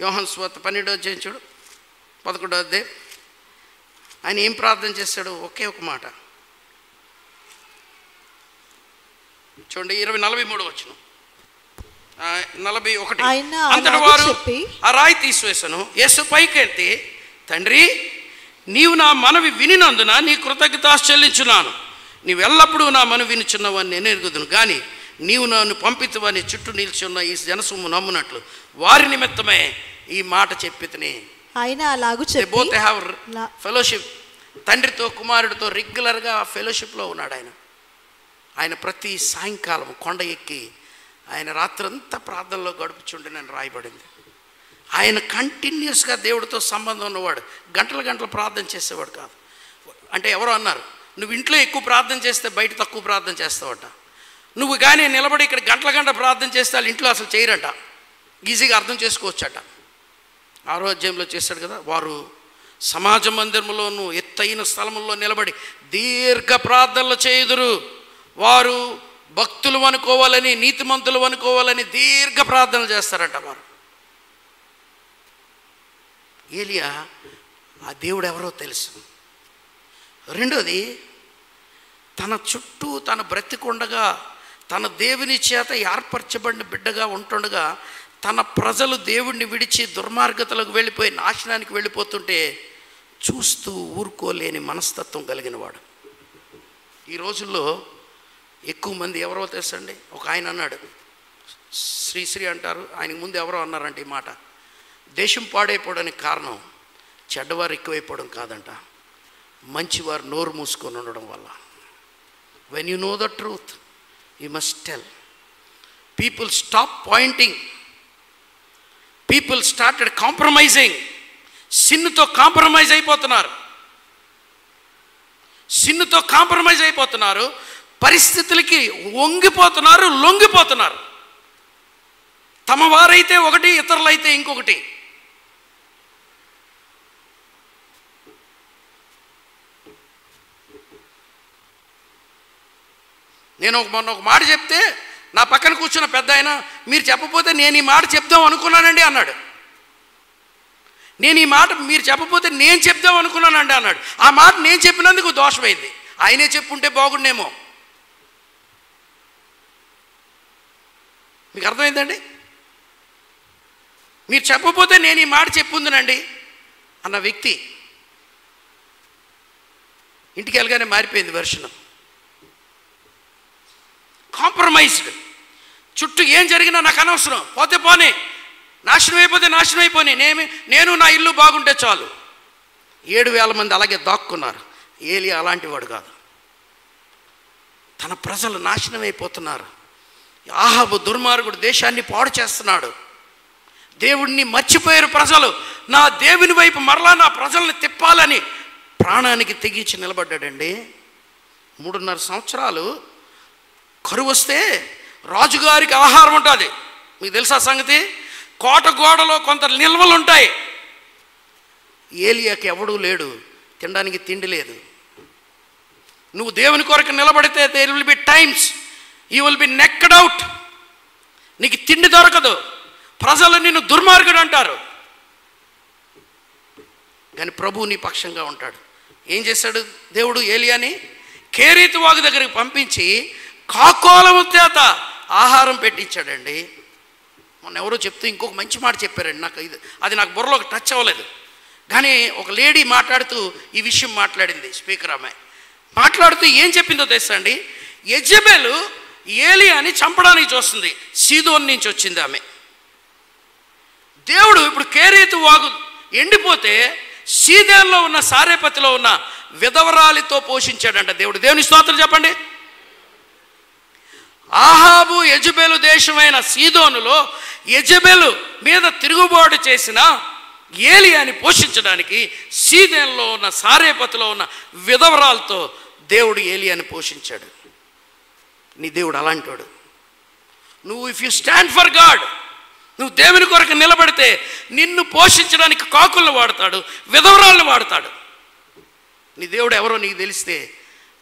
యోహాను సువార్త 12వ అధ్యాయం చూడు, 11వ అధ్యాయం. ఆయన ఏం ప్రార్థన చేశాడు? ఒకే ఒక మాట చూడండి, 43 వచనం, 41. అంతటి వారు ఆ రాయి తీసివేసను. యేసు పైకెత్తి, తండ్రి నీవు నా మనవి వినినందున నీ కృతజ్ఞత చెల్లించున్నాను. నీవెల్లప్పుడూ నా మనవి వినుచున్నవని నేను ఎరుగుదును, కానీ నీవు నన్ను పంపితవని చుట్టూ నిల్చున్న ఈ జనసొమ్ము నమ్మునట్లు వారి నిమిత్తమే ఈ మాట చెప్పితిని. ఆయన అలాగూ చెప్పి బోత్ హ్యావ్ ఫెలోషిప్. తండ్రితో కుమారుడితో రెగ్యులర్గా ఫెలోషిప్లో ఉన్నాడు ఆయన. ఆయన ప్రతి సాయంకాలం కొండ ఎక్కి ఆయన రాత్రంతా ప్రార్థనలో గడుపుచుండేనని రాయబడింది. ఆయన కంటిన్యూస్గా దేవుడితో సంబంధం ఉన్నవాడు, గంటలు గంటలు ప్రార్థన చేసేవాడు కాదు. అంటే ఎవరో అన్నారు, నువ్వు ఇంట్లో ఎక్కువ ప్రార్థన చేస్తే బయట తక్కువ ప్రార్థన చేస్తావట. నువ్వు కానీ నిలబడి ఇక్కడ గంటల గంట ప్రార్థన చేస్తే వాళ్ళు ఇంట్లో అసలు చేయరట. ఈజీగా అర్థం చేసుకోవచ్చట. 6వ అధ్యాయంలో చేశాడు కదా, వారు సమాజ మందిరంలోనూ ఎత్తైన స్థలముల్లో నిలబడి దీర్ఘ ప్రార్థనలు చేయుదురు. వారు భక్తులు అనుకోవాలని, నీతిమంతులు అనుకోవాలని దీర్ఘ ప్రార్థనలు చేస్తారట వారు. ఏలియా ఆ దేవుడు ఎవరో తెలుసు. రెండోది, తన చుట్టూ తన బ్రతికుండగా తన దేవుని చేత ఏర్పరచబడిన బిడ్డగా ఉంటుండగా తన ప్రజలు దేవుణ్ణి విడిచి దుర్మార్గతలకు వెళ్ళిపోయి నాశనానికి వెళ్ళిపోతుంటే చూస్తూ ఊరుకోలేని మనస్తత్వం కలిగిన వాడు. ఈ రోజుల్లో ఎక్కువ మంది ఎవరో తెలుసండి, ఒక ఆయన అన్నాడు, శ్రీశ్రీ అంటారు, ఆయనకు ముందు ఎవరో అన్నారంటే ఈ మాట, దేశం పాడైపోవడానికి కారణం చెడ్డవారు ఎక్కువైపోవడం కాదంట, మంచివారు నోరు మూసుకొని ఉండడం వల్ల. When you know the truth you must tell. People stop pointing, people started compromising. సిన్నుతో కాంప్రమైజ్ అయిపోతున్నారు, సిన్నుతో కాంప్రమైజ్ అయిపోతున్నారు, పరిస్థితులకి వంగిపోతున్నారు, లొంగిపోతున్నారు. తమ వారైతే ఒకటి, ఇతరులైతే ఇంకొకటి. నేను మొన్న ఒక మాట చెప్తే నా పక్కన కూర్చున్న పెద్ద ఆయన, మీరు చెప్పకపోతే నేను ఈ మాట చెప్దాం అనుకున్నానండి అన్నాడు. నేను ఈ మాట మీరు చెప్పకపోతే నేను చెప్దాం అనుకున్నానండి అన్నాడు. ఆ మాట నేను చెప్పినందుకు దోషమైంది, ఆయనే చెప్పుంటే బాగుండేమో. మీకు అర్థమైందండి? మీరు చెప్పకపోతే నేను ఈ మాట చెప్పుందునండి అన్న వ్యక్తి ఇంటికి వెళ్ళగానే మారిపోయింది వెర్షన్. కాంప్రమైజ్డ్. చుట్టూ ఏం జరిగినా నాకు అనవసరం, పోతే పోనీ, నాశనం అయిపోతే నాశనం అయిపోయి, నేను నా ఇల్లు బాగుంటే చాలు. 7,000 మంది అలాగే దాక్కున్నారు. ఏలియా అలాంటి వాడు కాదు. తన ప్రజలు నాశనం అయిపోతున్నారు. ఆహాబు దుర్మార్గుడు దేశాన్ని పాడు చేస్తున్నాడు. దేవుణ్ణి మర్చిపోయారు ప్రజలు. నా దేవుని వైపు మరలా నా ప్రజల్ని తిప్పాలని ప్రాణానికి తెగించి నిలబడ్డాడండి. 3.5 సంవత్సరాలు కరువు వస్తే రాజుగారికి ఆహారం ఉంటుంది. మీకు తెలుసా సంగతి? కోట గోడలో కొంత నిల్వలు ఉంటాయి. ఏలియాకి ఎవడూ లేడు, తినడానికి తిండి లేదు. నువ్వు దేవుని కొరకు నిలబడితే there will be times you will be knocked out. నీకు తిండి దొరకదు, ప్రజలు నిన్ను దుర్మార్గుడు అంటారు, కానీ ప్రభువు నీ పక్షంగా ఉంటాడు. ఏం చేశాడు దేవుడు? ఏలియాని కేరీతు వాగు దగ్గరికి పంపించి కాకోలము చేత ఆహారం పెట్టించాడండి. మొన్న ఎవరో చెప్తూ ఇంకొక మంచి మాట చెప్పారండి, నాకు అది నాకు బుర్రలోకి టచ్ అవ్వలేదు. కానీ ఒక లేడీ మాట్లాడుతూ ఈ విషయం మాట్లాడింది, స్పీకర్ అమ్మాయి మాట్లాడుతూ ఏం చెప్పిందో తెలుసా అండి? యెజెబెలు ఏలియాని చంపడానికి చూస్తుంది, సీదోన్ నుంచి వచ్చింది ఆమె. దేవుడు ఇప్పుడు కేరీతు వాగు ఎండిపోతే సీదోనులో ఉన్న సారేపతిలో ఉన్న విధవరాలితో పోషించాడంట దేవుడు. దేవుని స్తోత్రం చెప్పండి. ఆహాబు యెజెబెలు దేశమైన సీదోనులో యెజెబెలు మీద తిరుగుబాటు చేసిన ఏలియాని పోషించడానికి సీదోనులో ఉన్న సారేపతిలో ఉన్న విధవరాలతో దేవుడు ఏలియాని పోషించాడు. నీ దేవుడు అలాంటివాడు. నువ్వు if you stand for God, నువ్వు దేవుని కొరకు నిలబడితే నిన్ను పోషించడానికి కాకులను వాడతాడు, విధవరాలను వాడతాడు. నీ దేవుడు ఎవరో నీకు తెలిస్తే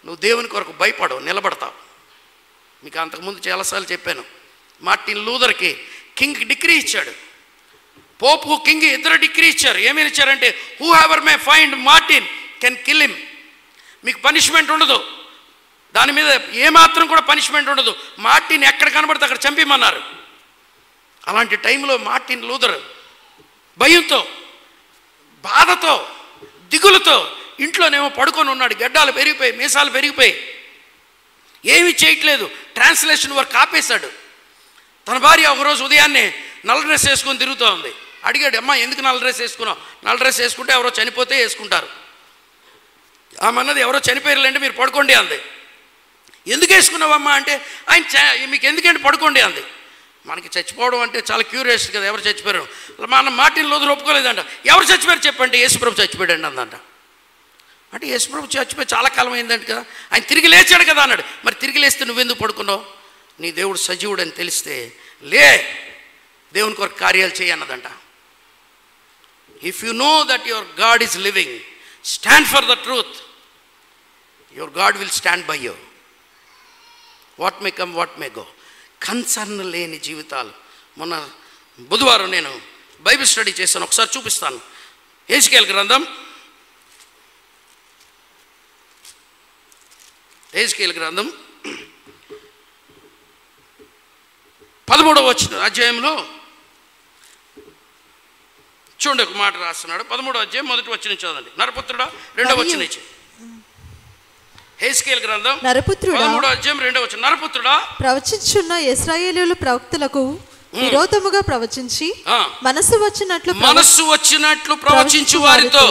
నువ్వు దేవుని కొరకు భయపడవు, నిలబడతావు. మీకు అంతకుముందు చాలాసార్లు చెప్పాను, మార్టిన్ లూథర్కి కింగ్ డిగ్రీ ఇచ్చాడు, పోపు కింగ్ ఇద్దరు డిగ్రీ ఇచ్చారు. ఏమేమి ఇచ్చారంటే who ever may find Martin can kill him. మీకు పనిష్మెంట్ ఉండదు, దాని మీద ఏమాత్రం కూడా పనిష్మెంట్ ఉండదు, మార్టిన్ ఎక్కడ కనబడితే అక్కడ చంపిమన్నారు. అలాంటి టైంలో మార్టిన్ లూథర్ భయంతో, బాధతో, దిగులుతో ఇంట్లోనేమో పడుకొని ఉన్నాడు. గడ్డాలు పెరిగిపోయి, మీసాలు పెరిగిపోయి, ఏమీ చేయట్లేదు, ట్రాన్స్లేషన్ వర్క్ ఆపేశాడు. తన భార్య ఒకరోజు ఉదయాన్నే నల్ల డ్రెస్ వేసుకొని తిరుగుతూ ఉంది. అడిగాడు, అమ్మ ఎందుకు నల్ల డ్రెస్ వేసుకున్నావు? నల్ల డ్రెస్ వేసుకుంటే ఎవరో చనిపోతే వేసుకుంటారు. ఆమె అన్నది ఎవరో చనిపోయారులేంటే మీరు పడుకోండి అంది. ఎందుకు వేసుకున్నావమ్మా అంటే ఆయన మీకు ఎందుకంటే పడుకోండి అంది. మనకి చచ్చిపోవడం అంటే చాలా క్యూరియస్ కదా, ఎవరు చచ్చిపోయారు? మన మార్టిన్ లూథర్ ఒప్పుకోలేదంట. ఎవరు చచ్చిపోయారు చెప్పండి? యేసుప్రభు చచ్చిపోయాడు అందంట. అంటే యేసుప్రభు చచ్చిపోయి చాలా కాలం అయిందంట కదా, ఆయన తిరిగి లేచాడు కదా అన్నాడు. మరి తిరిగి లేస్తే నువ్వెందుకు పడుకున్నావు? నీ దేవుడు సజీవుడు అని తెలిస్తే లే, దేవుని కొరకు కార్యాలు చేయి అన్నదంట. If you know that your God is living, stand for the truth, your God will stand by you. What may come, what may go. Concern లేని జీవితాలు. మొన్న బుధవారం నేను బైబిల్ స్టడీ చేశాను, ఒకసారి చూపిస్తాను. హెజ్కేలు గ్రంథం, హెజ్కేలు గ్రంథం 13వ అధ్యాయంలో చూడండి, ఒక మాట రాస్తున్నాడు. 13వ అధ్యాయం 1వ వచనం చదవండి. నరపుత్రుడా, 2వ వచనం నుంచి. హెజ్కేలు గ్రంథం 13వ అధ్యాయం 2వ వచనం. నరపుత్రుడా, ప్రవచించున్న ఇశ్రాయేలీయుల ప్రవక్తలకు విరోధముగా ప్రవచించి మనసు వచ్చినట్లు ప్రవచించు వారితో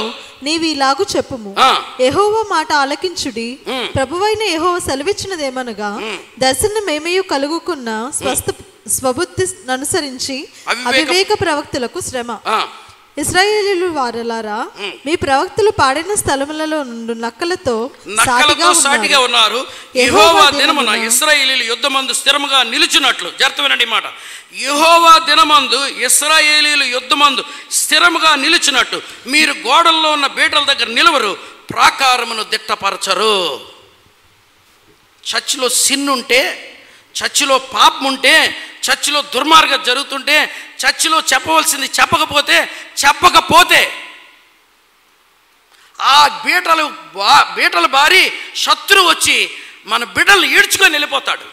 నీవు ఇలాగు చెప్పుము, యెహోవా మాట ఆలకించుడి. ప్రభువైన యెహోవా సెలవిచ్చినదేమనగా, దర్శనమేమయు కలుగుకున్న స్వబుద్ధి అనుసరించి అవివేక ప్రవక్తలకు శ్రమ. ఇశ్రాయేలీయుల వారలారా, మీ ప్రవక్తలు పాడిన స్థలములలో నుండి నక్కలతో సాటిగా ఉన్నారు. యెహోవా దినమున ఇశ్రాయేలీయులు యుద్ధమందు స్థిరముగా నిలుచున్నట్లు. జాగ్రత్త వినండి మాట. యెహోవా దినమందు ఇశ్రాయేలీయులు యుద్ధమందు స్థిరముగా నిలుచున్నట్టు మీరు గోడల్లో ఉన్న బీటల దగ్గర నిలవరు, ప్రాకారమును దిట్టపరచరు. చర్చిలో సిన్ ఉంటే, చర్చిలో పాపం ఉంటే, చర్చిలో దుర్మార్గం జరుగుతుంటే, చర్చిలో చెప్పవలసింది చెప్పకపోతే ఆ బీటలు బారి శత్రువు వచ్చి మన బిడ్డలు ఈడ్చుకొని వెళ్ళిపోతాడు.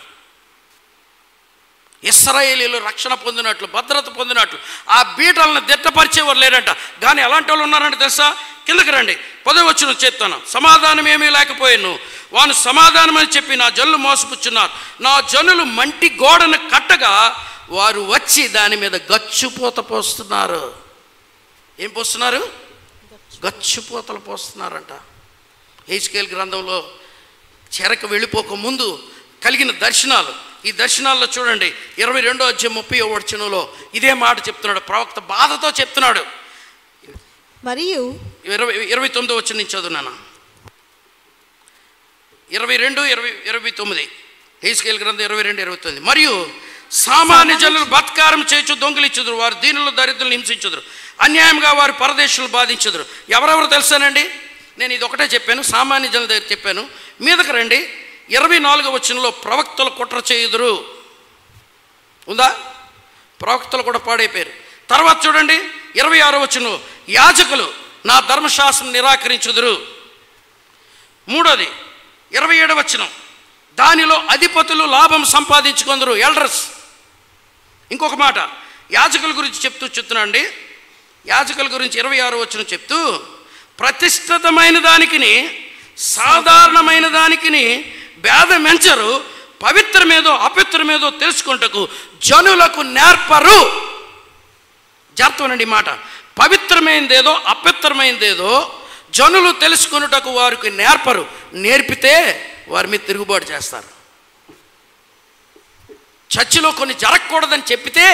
ఇశ్రాయేలీయులు రక్షణ పొందినట్లు, భద్రత పొందినట్లు ఆ బీటలను దిట్టపరిచేవారు లేరంట. కానీ ఎలాంటి వాళ్ళు ఉన్నారంటే తెలుసా? కిందకి రండి, 10వ వచనం చెప్తాను. సమాధానం ఏమీ లేకపోయాను, వాను సమాధానం అని చెప్పి నా జనులు మోసపుచ్చున్నారు. నా జనులు మంటి గోడను కట్టగా వారు వచ్చి దాని మీద గచ్చుపోత పోస్తున్నారు. ఏం పోస్తున్నారు? గచ్చుపోతలు పోస్తున్నారంట. హెజ్కేలు గ్రంథంలో చెరకు వెళ్ళిపోక ముందు కలిగిన దర్శనాలు, ఈ దర్శనాల్లో చూడండి 22వ అధ్యాయం 30వ వచనంలో ఇదే మాట చెప్తున్నాడు. ప్రవక్త బాధతో చెప్తున్నాడు. మరియు 29వ వచనం నుంచి చదువునాను. 22, 29 హెజ్కేలు గ్రంథం 22, 29. మరియు సామాన్య జనులు బత్కారం చేయొచ్చు, దొంగిలించుదురు, వారు దీనులు దరిద్రులు హింసించుదురు, అన్యాయంగా వారు పరదేశులు బాధించుదురు. ఎవరెవరు తెలుసానండి? నేను ఇది ఒకటే చెప్పాను, సామాన్య జనుల దగ్గర చెప్పాను. మీదకి రండి, 24వ వచనంలో ప్రవక్తలు కుట్ర చేయుదురు ఉందా? ప్రవక్తలు కూడా పాడైపోయారు. తర్వాత చూడండి 26వ వచనం, యాజకులు నా ధర్మశాస్త్రం నిరాకరించుదురు. మూడోది 27వ వచనం, దానిలో అధిపతులు లాభం సంపాదించుకుందరు, ఎల్డర్స్. ఇంకొక మాట యాజకుల గురించి చెప్తున్నా అండి. యాజకుల గురించి 26వ వచనం చెప్తూ, ప్రతిష్ఠితమైన దానికిని సాధారణమైన దానికిని భేదమెంచరు, పవిత్రమేదో అపవిత్రమేదో తెలుసుకుంటకు జనులకు నేర్పరు. జాగ్రత్తనండి ఈ మాట. పవిత్రమైనదేదో అపవిత్రమైనదేదో జనులు తెలుసుకున్నటకు వారికి నేర్పరు. నేర్పితే వారి మీద తిరుగుబాటు చేస్తారు. చర్చిలో కొన్ని జరగకూడదని చెప్పితే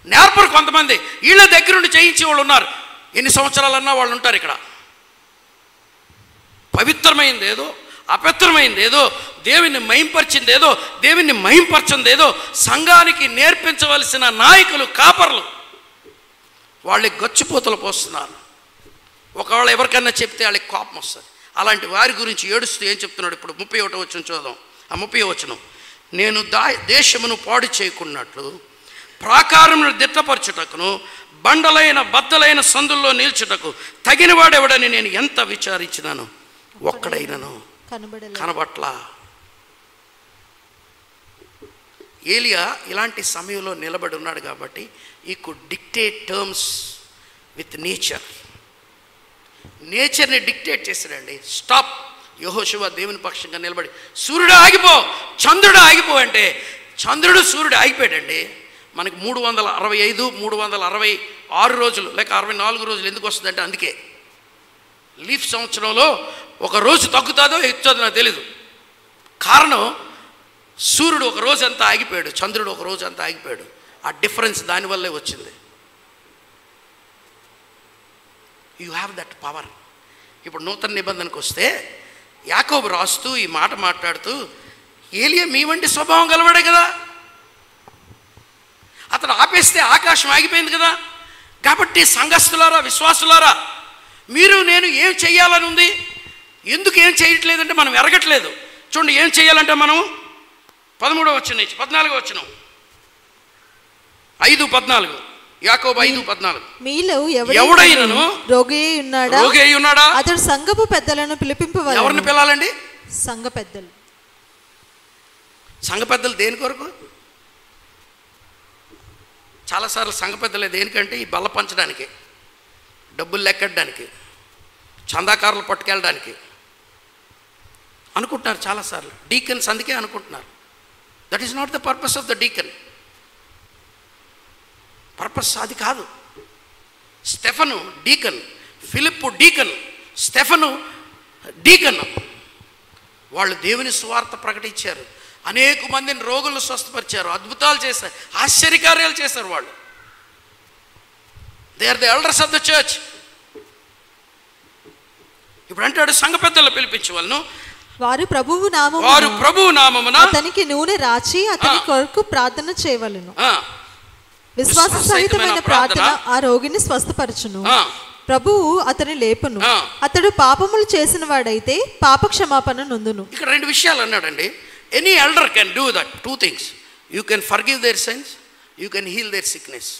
నేర్పరు కొంతమంది. వీళ్ళ దగ్గరుండి చేయించే వాళ్ళు ఉన్నారు. ఎన్ని సంవత్సరాలన్నా వాళ్ళు ఉంటారు ఇక్కడ. పవిత్రమైందేదో అపవిత్రమైందేదో, దేవుని మహింపరిచిందేదో దేవుని మహింపరచిందేదో సంఘానికి నేర్పించవలసిన నాయకులు, కాపర్లు వాళ్ళకి గచ్చిపోతలు పోస్తున్నారు. ఒకవేళ ఎవరికన్నా చెప్తే వాళ్ళకి కోపం వస్తుంది. అలాంటి వారి గురించి ఏడుస్తూ ఏం చెప్తున్నాడు ఇప్పుడు 31వ వచనం చూద్దాం. ఆ 30వ వచనం, నేను దేశమును పాడు చేయకున్నట్లు ప్రాకారమును దిట్టపరచుటకును బండలైన బద్దలైన సందుల్లో నిల్చుటకు తగినవాడెవడని నేను ఎంత విచారించినాను, ఒక్కడైనను కనబట్లా. ఏలియా ఇలాంటి సమయంలో నిలబడి ఉన్నాడు కాబట్టి ఈ could dictate terms with nature. నేచర్ని డిక్టేట్ చేశాడండి. స్టాప్. యెహోషువ దేవుని పక్షంగా నిలబడి, సూర్యుడు ఆగిపో, చంద్రుడు ఆగిపో అంటే చంద్రుడు సూర్యుడు ఆగిపోయాడండి. మనకి 365 366 రోజులు లేక 64 రోజులు ఎందుకు వస్తుందంటే అందుకే లీఫ్ సంవత్సరంలో ఒక రోజు తగ్గుతుందో ఎక్కుతుందో నాకు తెలీదు. కారణం సూర్యుడు ఒక రోజు అంతా ఆగిపోయాడు, చంద్రుడు ఒక రోజు అంతా ఆగిపోయాడు. ఆ డిఫరెన్స్ దానివల్లే వచ్చింది. You have that power. ఇప్పుడు నూతన నిబంధనకు వస్తే యాకోబు రాస్తూ ఈ మాట మాట్లాడుతూ, ఏలియా మీ వంటి స్వభావం గలవాడే కదా, అతను ఆపేస్తే ఆకాశం ఆగిపోయింది కదా. కాబట్టి సంఘస్థులారా, విశ్వాసులారా, మీరు నేను ఏం చెయ్యాలని ఉంది, ఎందుకు ఏం చేయట్లేదంటే మనం ఎరగట్లేదు. చూడండి ఏం చేయాలంటే మనం 13వ వచనం నుంచి 14వ వచనం, 5:14, యాకోబు 5:14, మీలో ఎవడైనను రోగి ఉన్నాడా అతడు సంఘపు పెద్దలను పిలిపింపవలెను. ఎవరిని పిలాలండి? సంఘ పెద్దలు. సంఘ పెద్దలు దేని కొరకు? చాలాసార్లు సంఘ పెద్దలే దేనికంటే ఈ బల్ల పంచడానికి, డబ్బులు లెక్కడానికి, చందాకారులు పట్టుకెళ్ళడానికి అనుకుంటున్నారు చాలాసార్లు. డీకన్స్ అందుకే అనుకుంటున్నారు. That is not the purpose of the deacon. Purpose అది కాదు. స్టెఫను డీకన్, ఫిలిప్పు డీకన్, స్టెఫను డీకన్. వాళ్ళు దేవుని సువార్త ప్రకటించారు, అనేక మందిని రోగులను స్వస్థపరిచారు, అద్భుతాలు చేశారు, ఆశ్చర్యకార్యాలు చేశారు. వాళ్ళు they are the elders of the church. ఇప్పుడు అంటాడు సంఘ పెద్దలు పిలిపించవలను, వారు ప్రభువు నామమున అతనికి నూనె రాచి అతని కొరకు ప్రార్థన చేయవలెను. విశ్వాస సహితమైన ప్రార్థన ఆ రోగిని స్వస్థపరచును. ప్రభువు అతని లేపును. అతడు పాపములు చేసిన వాడైతే పాప క్షమాపణ నొందును. ఇక్కడ 2 విషయాలు అన్నాడండి. Any elder can do that 2 things. You can forgive their sins, you can heal their sickness.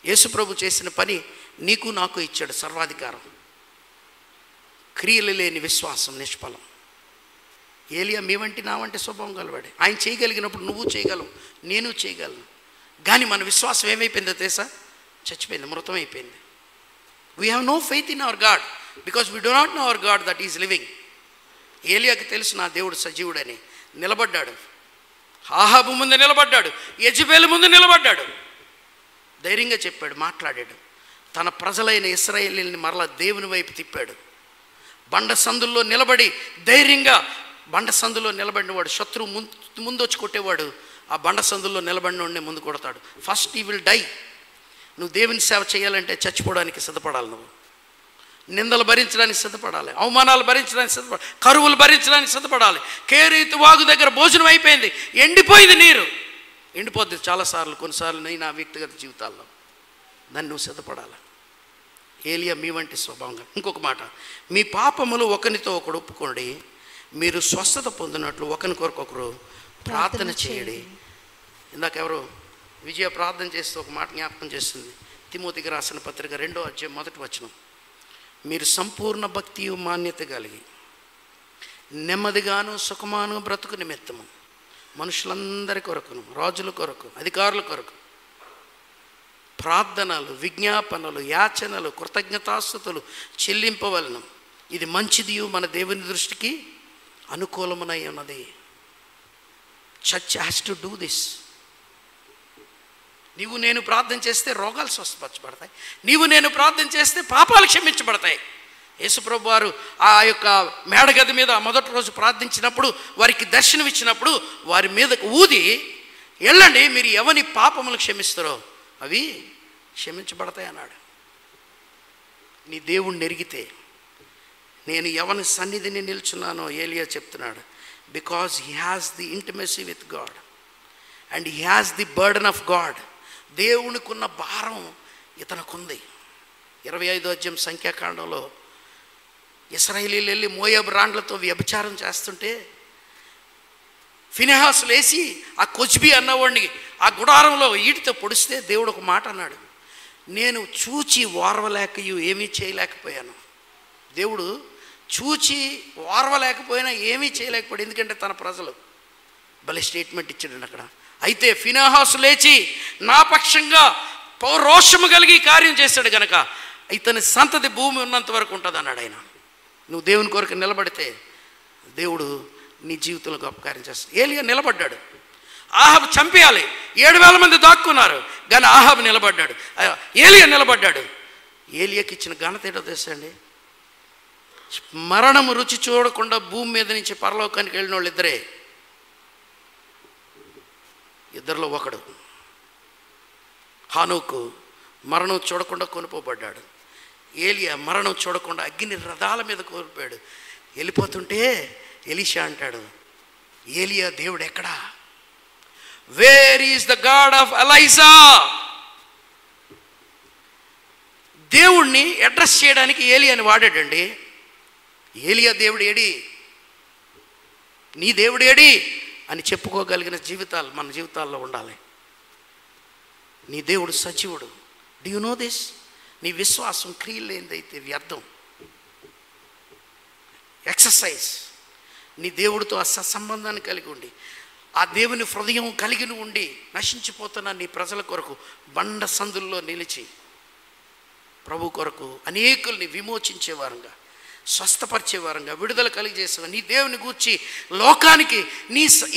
యేసు ప్రభు చేసిన పని నీకు నాకు ఇచ్చాడు, సర్వాధికారం. క్రియలు లేని విశ్వాసం నిష్ఫలం. ఏలియా మీ వంటి నా వంటి స్వభావం గలవాడే. ఆయన చేయగలిగినప్పుడు నువ్వు చేయగలవు, నేను చేయగలను. కానీ మన విశ్వాసం ఏమైపోయిందో తెలుసా? చచ్చిపోయింది, మృతమైపోయింది. We have no faith in our God because we do not know our God that is living. ఏలియాకి తెలుసు నా దేవుడు సజీవుడని. నిలబడ్డాడు, ఆహాబు ముందు నిలబడ్డాడు, యెజబెలు ముందు నిలబడ్డాడు, ధైర్యంగా చెప్పాడు, మాట్లాడాడు. తన ప్రజలైన ఇశ్రాయేలీయుల్ని మరలా దేవుని వైపు తిప్పాడు. బండ సందుల్లో నిలబడి ధైర్యంగా, బండ సందులో నిలబడిన వాడు శత్రువు ముందు వచ్చి కొట్టేవాడు ఆ బండ సందుల్లో నిలబడిన వాడిని ముందు కొడతాడు. ఫస్ట్ ఈ విల్ డై. నువ్వు దేవుని సేవ చేయాలంటే చచ్చిపోవడానికి సిద్ధపడాలి. నువ్వు నిందలు భరించడానికి సిద్ధపడాలి, అవమానాలు భరించడానికి సిద్ధపడాలి, కరువులు భరించడానికి సిద్ధపడాలి. కేరీతు వాగు దగ్గర భోజనం అయిపోయింది, ఎండిపోయింది నీరు, ఎండిపోద్ది చాలాసార్లు, కొన్నిసార్లు నేను నా వ్యక్తిగత జీవితాల్లో. దాన్ని నువ్వు సిద్ధపడాలి. ఏలియా మీ వంటి స్వభావంగా. ఇంకొక మాట, మీ పాపములు ఒకరితో ఒకడు ఒప్పుకోండి, మీరు స్వస్థత పొందినట్లు ఒకరి కొరకు ఒకరు ప్రార్థన చేయడి. ఇందాక ఎవరు విజయ ప్రార్థన చేస్తూ ఒక మాట జ్ఞాపకం చేస్తుంది. తిమోతికి రాసిన పత్రిక 2వ అధ్యాయం 1వ వచనం. మీరు సంపూర్ణ భక్తియు మాన్యత కలిగి నెమ్మదిగాను సుఖమాను బ్రతుకు నిమిత్తము మనుషులందరి కొరకును, రాజుల కొరకు, అధికారుల కొరకు ప్రార్థనలు, విజ్ఞాపనలు, యాచనలు, కృతజ్ఞతాస్తుతులు చెల్లింపవలెను. ఇది మంచిదియు మన దేవుని దృష్టికి అనుకూలమునై ఉన్నది. Church has to do this. నీవు నేను ప్రార్థన చేస్తే రోగాలు స్వస్థపరచబడతాయి. నీవు నేను ప్రార్థన చేస్తే పాపాలు క్షమించబడతాయి. యేసుప్రభు వారు ఆ యొక్క మేడగది మీద మొదటి రోజు ప్రార్థించినప్పుడు, వారికి దర్శనం ఇచ్చినప్పుడు వారి మీదకు ఊది, వెళ్ళండి మీరు ఎవని పాపములు క్షమిస్తారో అవి క్షమించబడతాయి అన్నాడు. నీ దేవుణ్ణి ఎరిగితే, నేను ఎవని సన్నిధిని నిల్చున్నానో ఏలియా చెప్తున్నాడు. Because he has the intimacy with God and he has the burden of God. దేవునికి ఉన్న భారం ఇతనుకుంది. 25వ అధ్యాయం సంఖ్యాకాండంలో ఇశ్రాయేలీయులు వెళ్ళి మోయాబు రాండ్లతో వ్యభిచారం చేస్తుంటే ఫినెహాసు లేచి ఆ కొజ్బీ అన్నవాడిని ఆ గుడారంలో ఈటితో పొడిస్తే దేవుడు ఒక మాట అన్నాడు, నేను చూచి ఓర్వలేకయు ఏమీ చేయలేకపోయాను. దేవుడు చూచి ఓర్వలేకపోయినా ఏమీ చేయలేకపోయాడు, ఎందుకంటే తన ప్రజలు భలే స్టేట్మెంట్ ఇచ్చాడు అక్కడ. అయితే ఫినెహాసు లేచి నా పక్షంగా పౌరోషము కలిగి కార్యం చేశాడు గనక ఇతని సంతతి భూమి ఉన్నంత వరకు ఉంటుంది అన్నాడు ఆయన. నువ్వు దేవుని కొరకు నిలబడితే దేవుడు నీ జీవితంలో గొప్ప కార్యం చేస్తాడు. ఏలియా నిలబడ్డాడు. ఆహాబు చంపేయాలి, 7,000 మంది దాక్కున్నారు, కానీ ఆహాబు నిలబడ్డాడు, ఏలియా నిలబడ్డాడు. ఏలియాకి ఇచ్చిన ఘనత ఏంటో తెలుసండి, మరణము రుచి చూడకుండా భూమి మీద నుంచి పరలోకానికి వెళ్ళిన వాళ్ళు ఇద్దరిలో ఒకడు హానోకు మరణం చూడకుండా కొనుపోబడ్డాడు. ఏలియా మరణం చూడకుండా అగ్ని రథాల మీద కోల్పోయాడు. వెళ్ళిపోతుంటే ఎలీషా అంటాడు, ఏలియా దేవుడు ఎక్కడా? Where is the God of Elijah? దేవుణ్ణి అడ్రస్ చేయడానికి ఏలియాని వాడాడండి. ఏలియా దేవుడు ఏడి, నీ దేవుడు ఏడి అని చెప్పుకోగలిగిన జీవితాలు మన జీవితాల్లో ఉండాలి. నీ దేవుడు సజీవుడు. Do you know this? నీ విశ్వాసం క్రియలు లేనిదైతే వ్యర్థం. ఎక్సర్సైజ్. నీ దేవుడితో ఆ సత్సంబంధాన్ని కలిగి ఉండి, ఆ దేవుని హృదయం కలిగి ఉండి నశించిపోతున్న నీ ప్రజల కొరకు బండ సందుల్లో నిలిచి ప్రభు కొరకు అనేకుల్ని విమోచించేవారంగా, స్వస్థపరిచేవారంగా, విడుదల కలిగజేసే నీ దేవుని గూర్చి లోకానికి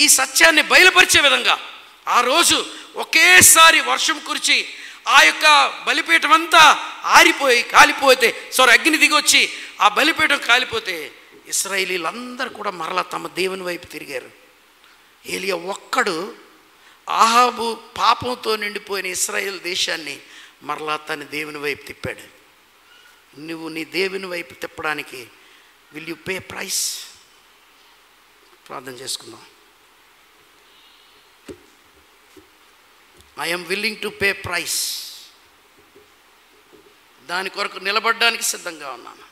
ఈ సత్యాన్ని బయలుపరిచే విధంగా ఆ రోజు ఒకేసారి వర్షం కురిచి ఆ యొక్క బలిపీఠం అంతా కాలిపోతే అగ్ని దిగొచ్చి ఆ బలిపీఠం కాలిపోతే ఇశ్రాయేలీలందరూ కూడా మరలా తమ దేవుని వైపు తిరిగారు. ఏలియా ఒక్కడు ఆహాబు పాపంతో నిండిపోయిన ఇశ్రాయేల్ దేశాన్ని మరలా తన దేవుని వైపు తిప్పాడు. నువ్వు నీ దేవుని వైపు తిప్పడానికి విల్ యు పే ప్రైస్? ప్రార్థన చేసుకుందాం. I'm willing to pay price. దాని కొరకు నిలబడడానికి సిద్ధంగా ఉన్నాను.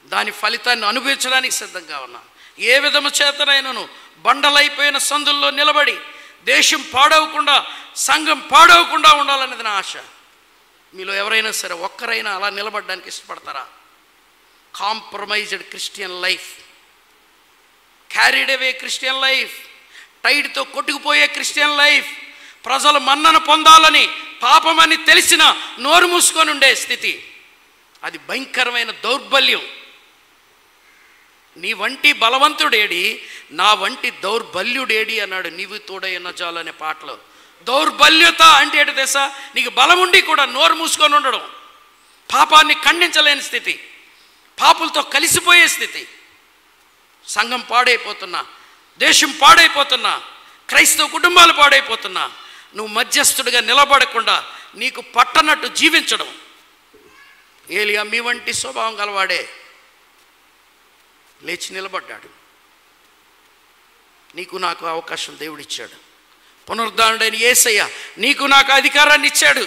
దాని ఫలితాన్ని అనుభవించడానికి సిద్ధంగా ఉన్నాను. ఏ విధము చేతనైనను బండలైపోయిన సందుల్లో నిలబడి దేశం పాడవకుండా, సంఘం పాడవకుండా ఉండాలనేది నా ఆశ. మీలో ఎవరైనా సరే ఒక్కరైనా అలా నిలబడడానికి ఇష్టపడతారా? Compromised Christian life, carried away Christian life, టైడ్తో కొట్టుకుపోయే క్రిస్టియన్ లైఫ్, ప్రజలు మన్నను పొందాలని పాపమని తెలిసిన నోరు మూసుకొని ఉండే స్థితి, అది భయంకరమైన దౌర్బల్యం. నీ వంటి బలవంతుడేడి, నా వంటి దౌర్బల్యుడేడి అన్నాడు నీవు తోడైన చాలు అనే పాటలో. దౌర్బల్యత అంటే ఏంటో తెలుసా? నీకు బలం ఉండి కూడా నోరు మూసుకొని ఉండడం, పాపాన్ని ఖండించలేని స్థితి, పాపులతో కలిసిపోయే స్థితి. సంఘం పాడైపోతున్నా, దేశం పాడైపోతున్నా, క్రైస్తవ కుటుంబాలు పాడైపోతున్నా, నువ్వు మధ్యస్థుడిగా నిలబడకుండా నీకు పట్టనట్టు జీవించడం. ఏలియా మీ వంటి స్వభావం గలవాడే లేచి నిలబడ్డాడు. నీకు నాకు అవకాశం దేవుడిచ్చాడు. పునరుద్ధానుడైన యేసయ్య నీకు నాకు అధికారాన్ని ఇచ్చాడు,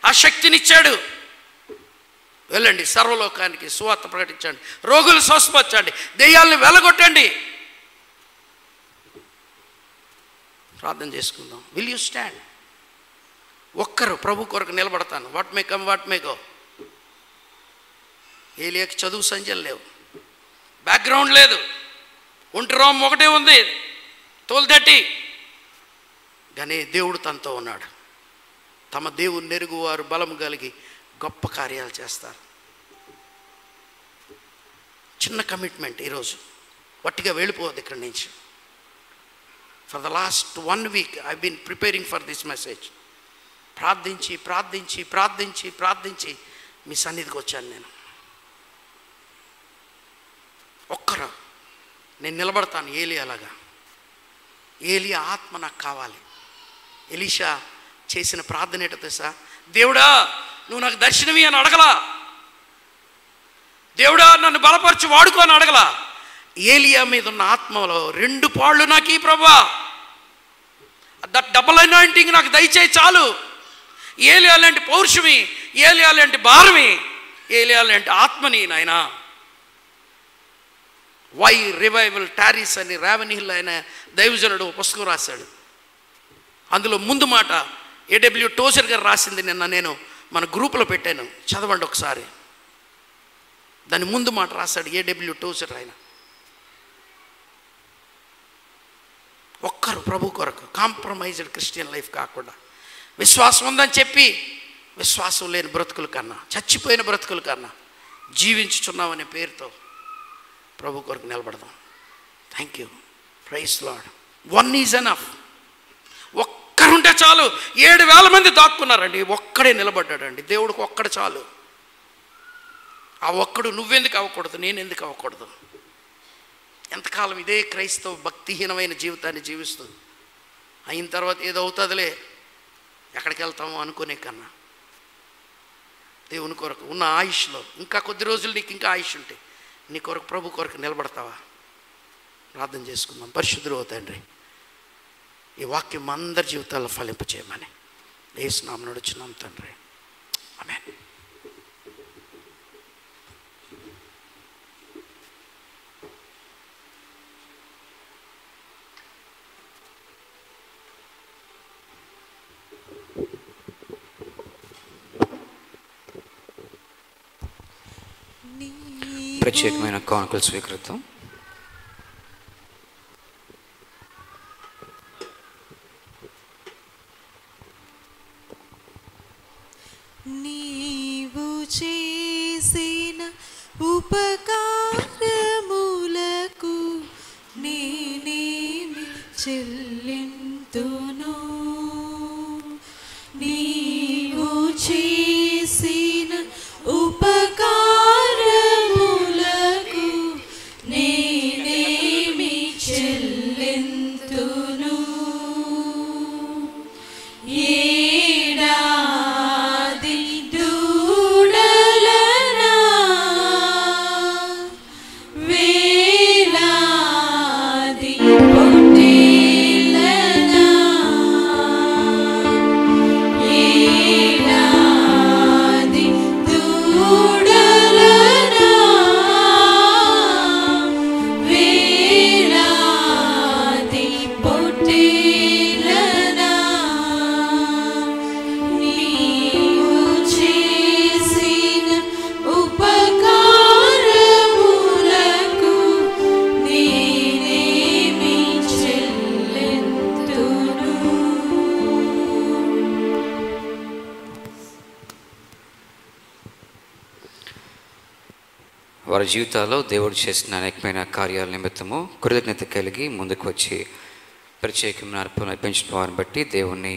ఆ శక్తినిచ్చాడు. వెళ్ళండి, సర్వలోకానికి సువార్త ప్రకటించండి, రోగులు స్వస్థపరచండి, దెయ్యాలను వెలగొట్టండి. ప్రార్థన చేసుకుందాం. Will you stand? ఒక్కరు ప్రభు కొరకు నిలబడతాను, what may come what may go. ఏలియాకి చదువు సంజలు లేవు, బ్యాక్గ్రౌండ్ లేదు, ఒంటి రోమం ఒకటే ఉంది, తోలుదట్టి. కానీ దేవుడు తనతో ఉన్నాడు. తమ దేవుని నెరుగువారు బలము కలిగి గొప్ప కార్యాలు చేస్తారు. చిన్న కమిట్మెంట్ ఈరోజు, వట్టిగా వెళ్ళిపోవద్దు ఇక్కడి నుంచి. For the last 1 week I been preparing for this message. ప్రార్థించి ప్రార్థించి ప్రార్థించి ప్రార్థించి మీ సన్నిధికి వచ్చాను నేను. ఒక్కరు నేను నిలబడతాను ఏలియాలాగా. ఏలియా ఆత్మ నాకు కావాలి. ఎలీషా చేసిన ప్రార్థన ఏంటో తెలుసా? దేవుడా నువ్వు నాకు దర్శనమి అని అడగలా, దేవుడా నన్ను బలపరచు వాడుకో అని అడగలా. ఏలియా మీద ఉన్న ఆత్మలో 2 పాళ్ళు నాకు ఈ ప్రభువా, దట్ డబుల్ అనాయింటింగ్ నాకు దయచేయి చాలు. ఏలియా లాంటి పౌరుషమి, ఏలియా లాంటి భారమి, ఏలియా లాంటి ఆత్మని నాయనా. వై రివైవల్ టారిస్ అని రావెన్ హిల్ ఆయన దైవజనుడు పుస్తకం రాశాడు. అందులో ముందు మాట ఏడబ్ల్యూ టోజర్ గారు రాసింది, నిన్న నేను మన గ్రూపులో పెట్టాను, చదవండి ఒకసారి. దాని ముందు మాట రాశాడు ఏడబ్ల్యూ టోజర్. ఆయన ఒక్కరు ప్రభు కొరకు కాంప్రమైజ్డ్ క్రిస్టియన్ లైఫ్ కాకుండా, విశ్వాసం ఉందని చెప్పి విశ్వాసం లేని బ్రతుకుల కన్నా, చచ్చిపోయిన బ్రతుకుల కన్నా జీవించుచున్నామనే పేరుతో ప్రభు కొరకు నిలబడదాం. Thank you, praise Lord. 1 is enough. ఒక్కరుంటే చాలు. 7,000 మంది దాక్కున్నారండి, ఒక్కడే నిలబడ్డాడండి. దేవుడికి ఒక్కడు చాలు. ఆ ఒక్కడు నువ్వెందుకు అవ్వకూడదు, నేను ఎందుకు అవ్వకూడదు? ఎంతకాలం ఇదే క్రైస్తవ భక్తిహీనమైన జీవితాన్ని జీవిస్తూ అయిన తర్వాత ఏదో అవుతుందిలే, ఎక్కడికి వెళ్తామో అనుకునే కన్నా దేవుని కొరకు ఉన్న ఆయుష్లో ఇంకా కొద్ది రోజులు నీకు ఇంకా ఆయుష్ ఉంటే నీ కొరకు ప్రభు కొరకు నిలబడతావా? ప్రార్థన చేసుకుందాం. పరిశుద్ధుడు తండ్రి, ఈ వాక్యం అందరి జీవితాల్లో ఫలింపచేయమని యేసు నామమున నడుచున్నాం తండ్రి, ఆమేన్. ప్రత్యేకమైన కానుకలు స్వీకరిద్దాం. నీవు చేసిన ఉపకారములకు నేనేమి చెల్లింతును? నీవు చేసిన ఉపకారములకు నేనేమి చెల్లింతును? ఏడాది దూడలనా, వేలాది పొట్టేళ్ళనా, ఏడాది దూడలనా, వేలాది పొట్టేళ్ళనా, నీవు చేసిన ఉపకారములకు నేనేమి చెల్లింతును? వారి జీవితాల్లో దేవుడు చేసిన అనేకమైన కార్యాల నిమిత్తము కృతజ్ఞత కలిగి ముందుకు వచ్చి ప్రత్యేకమైన అర్పణ అర్పించిన వారిని బట్టి దేవుణ్ణి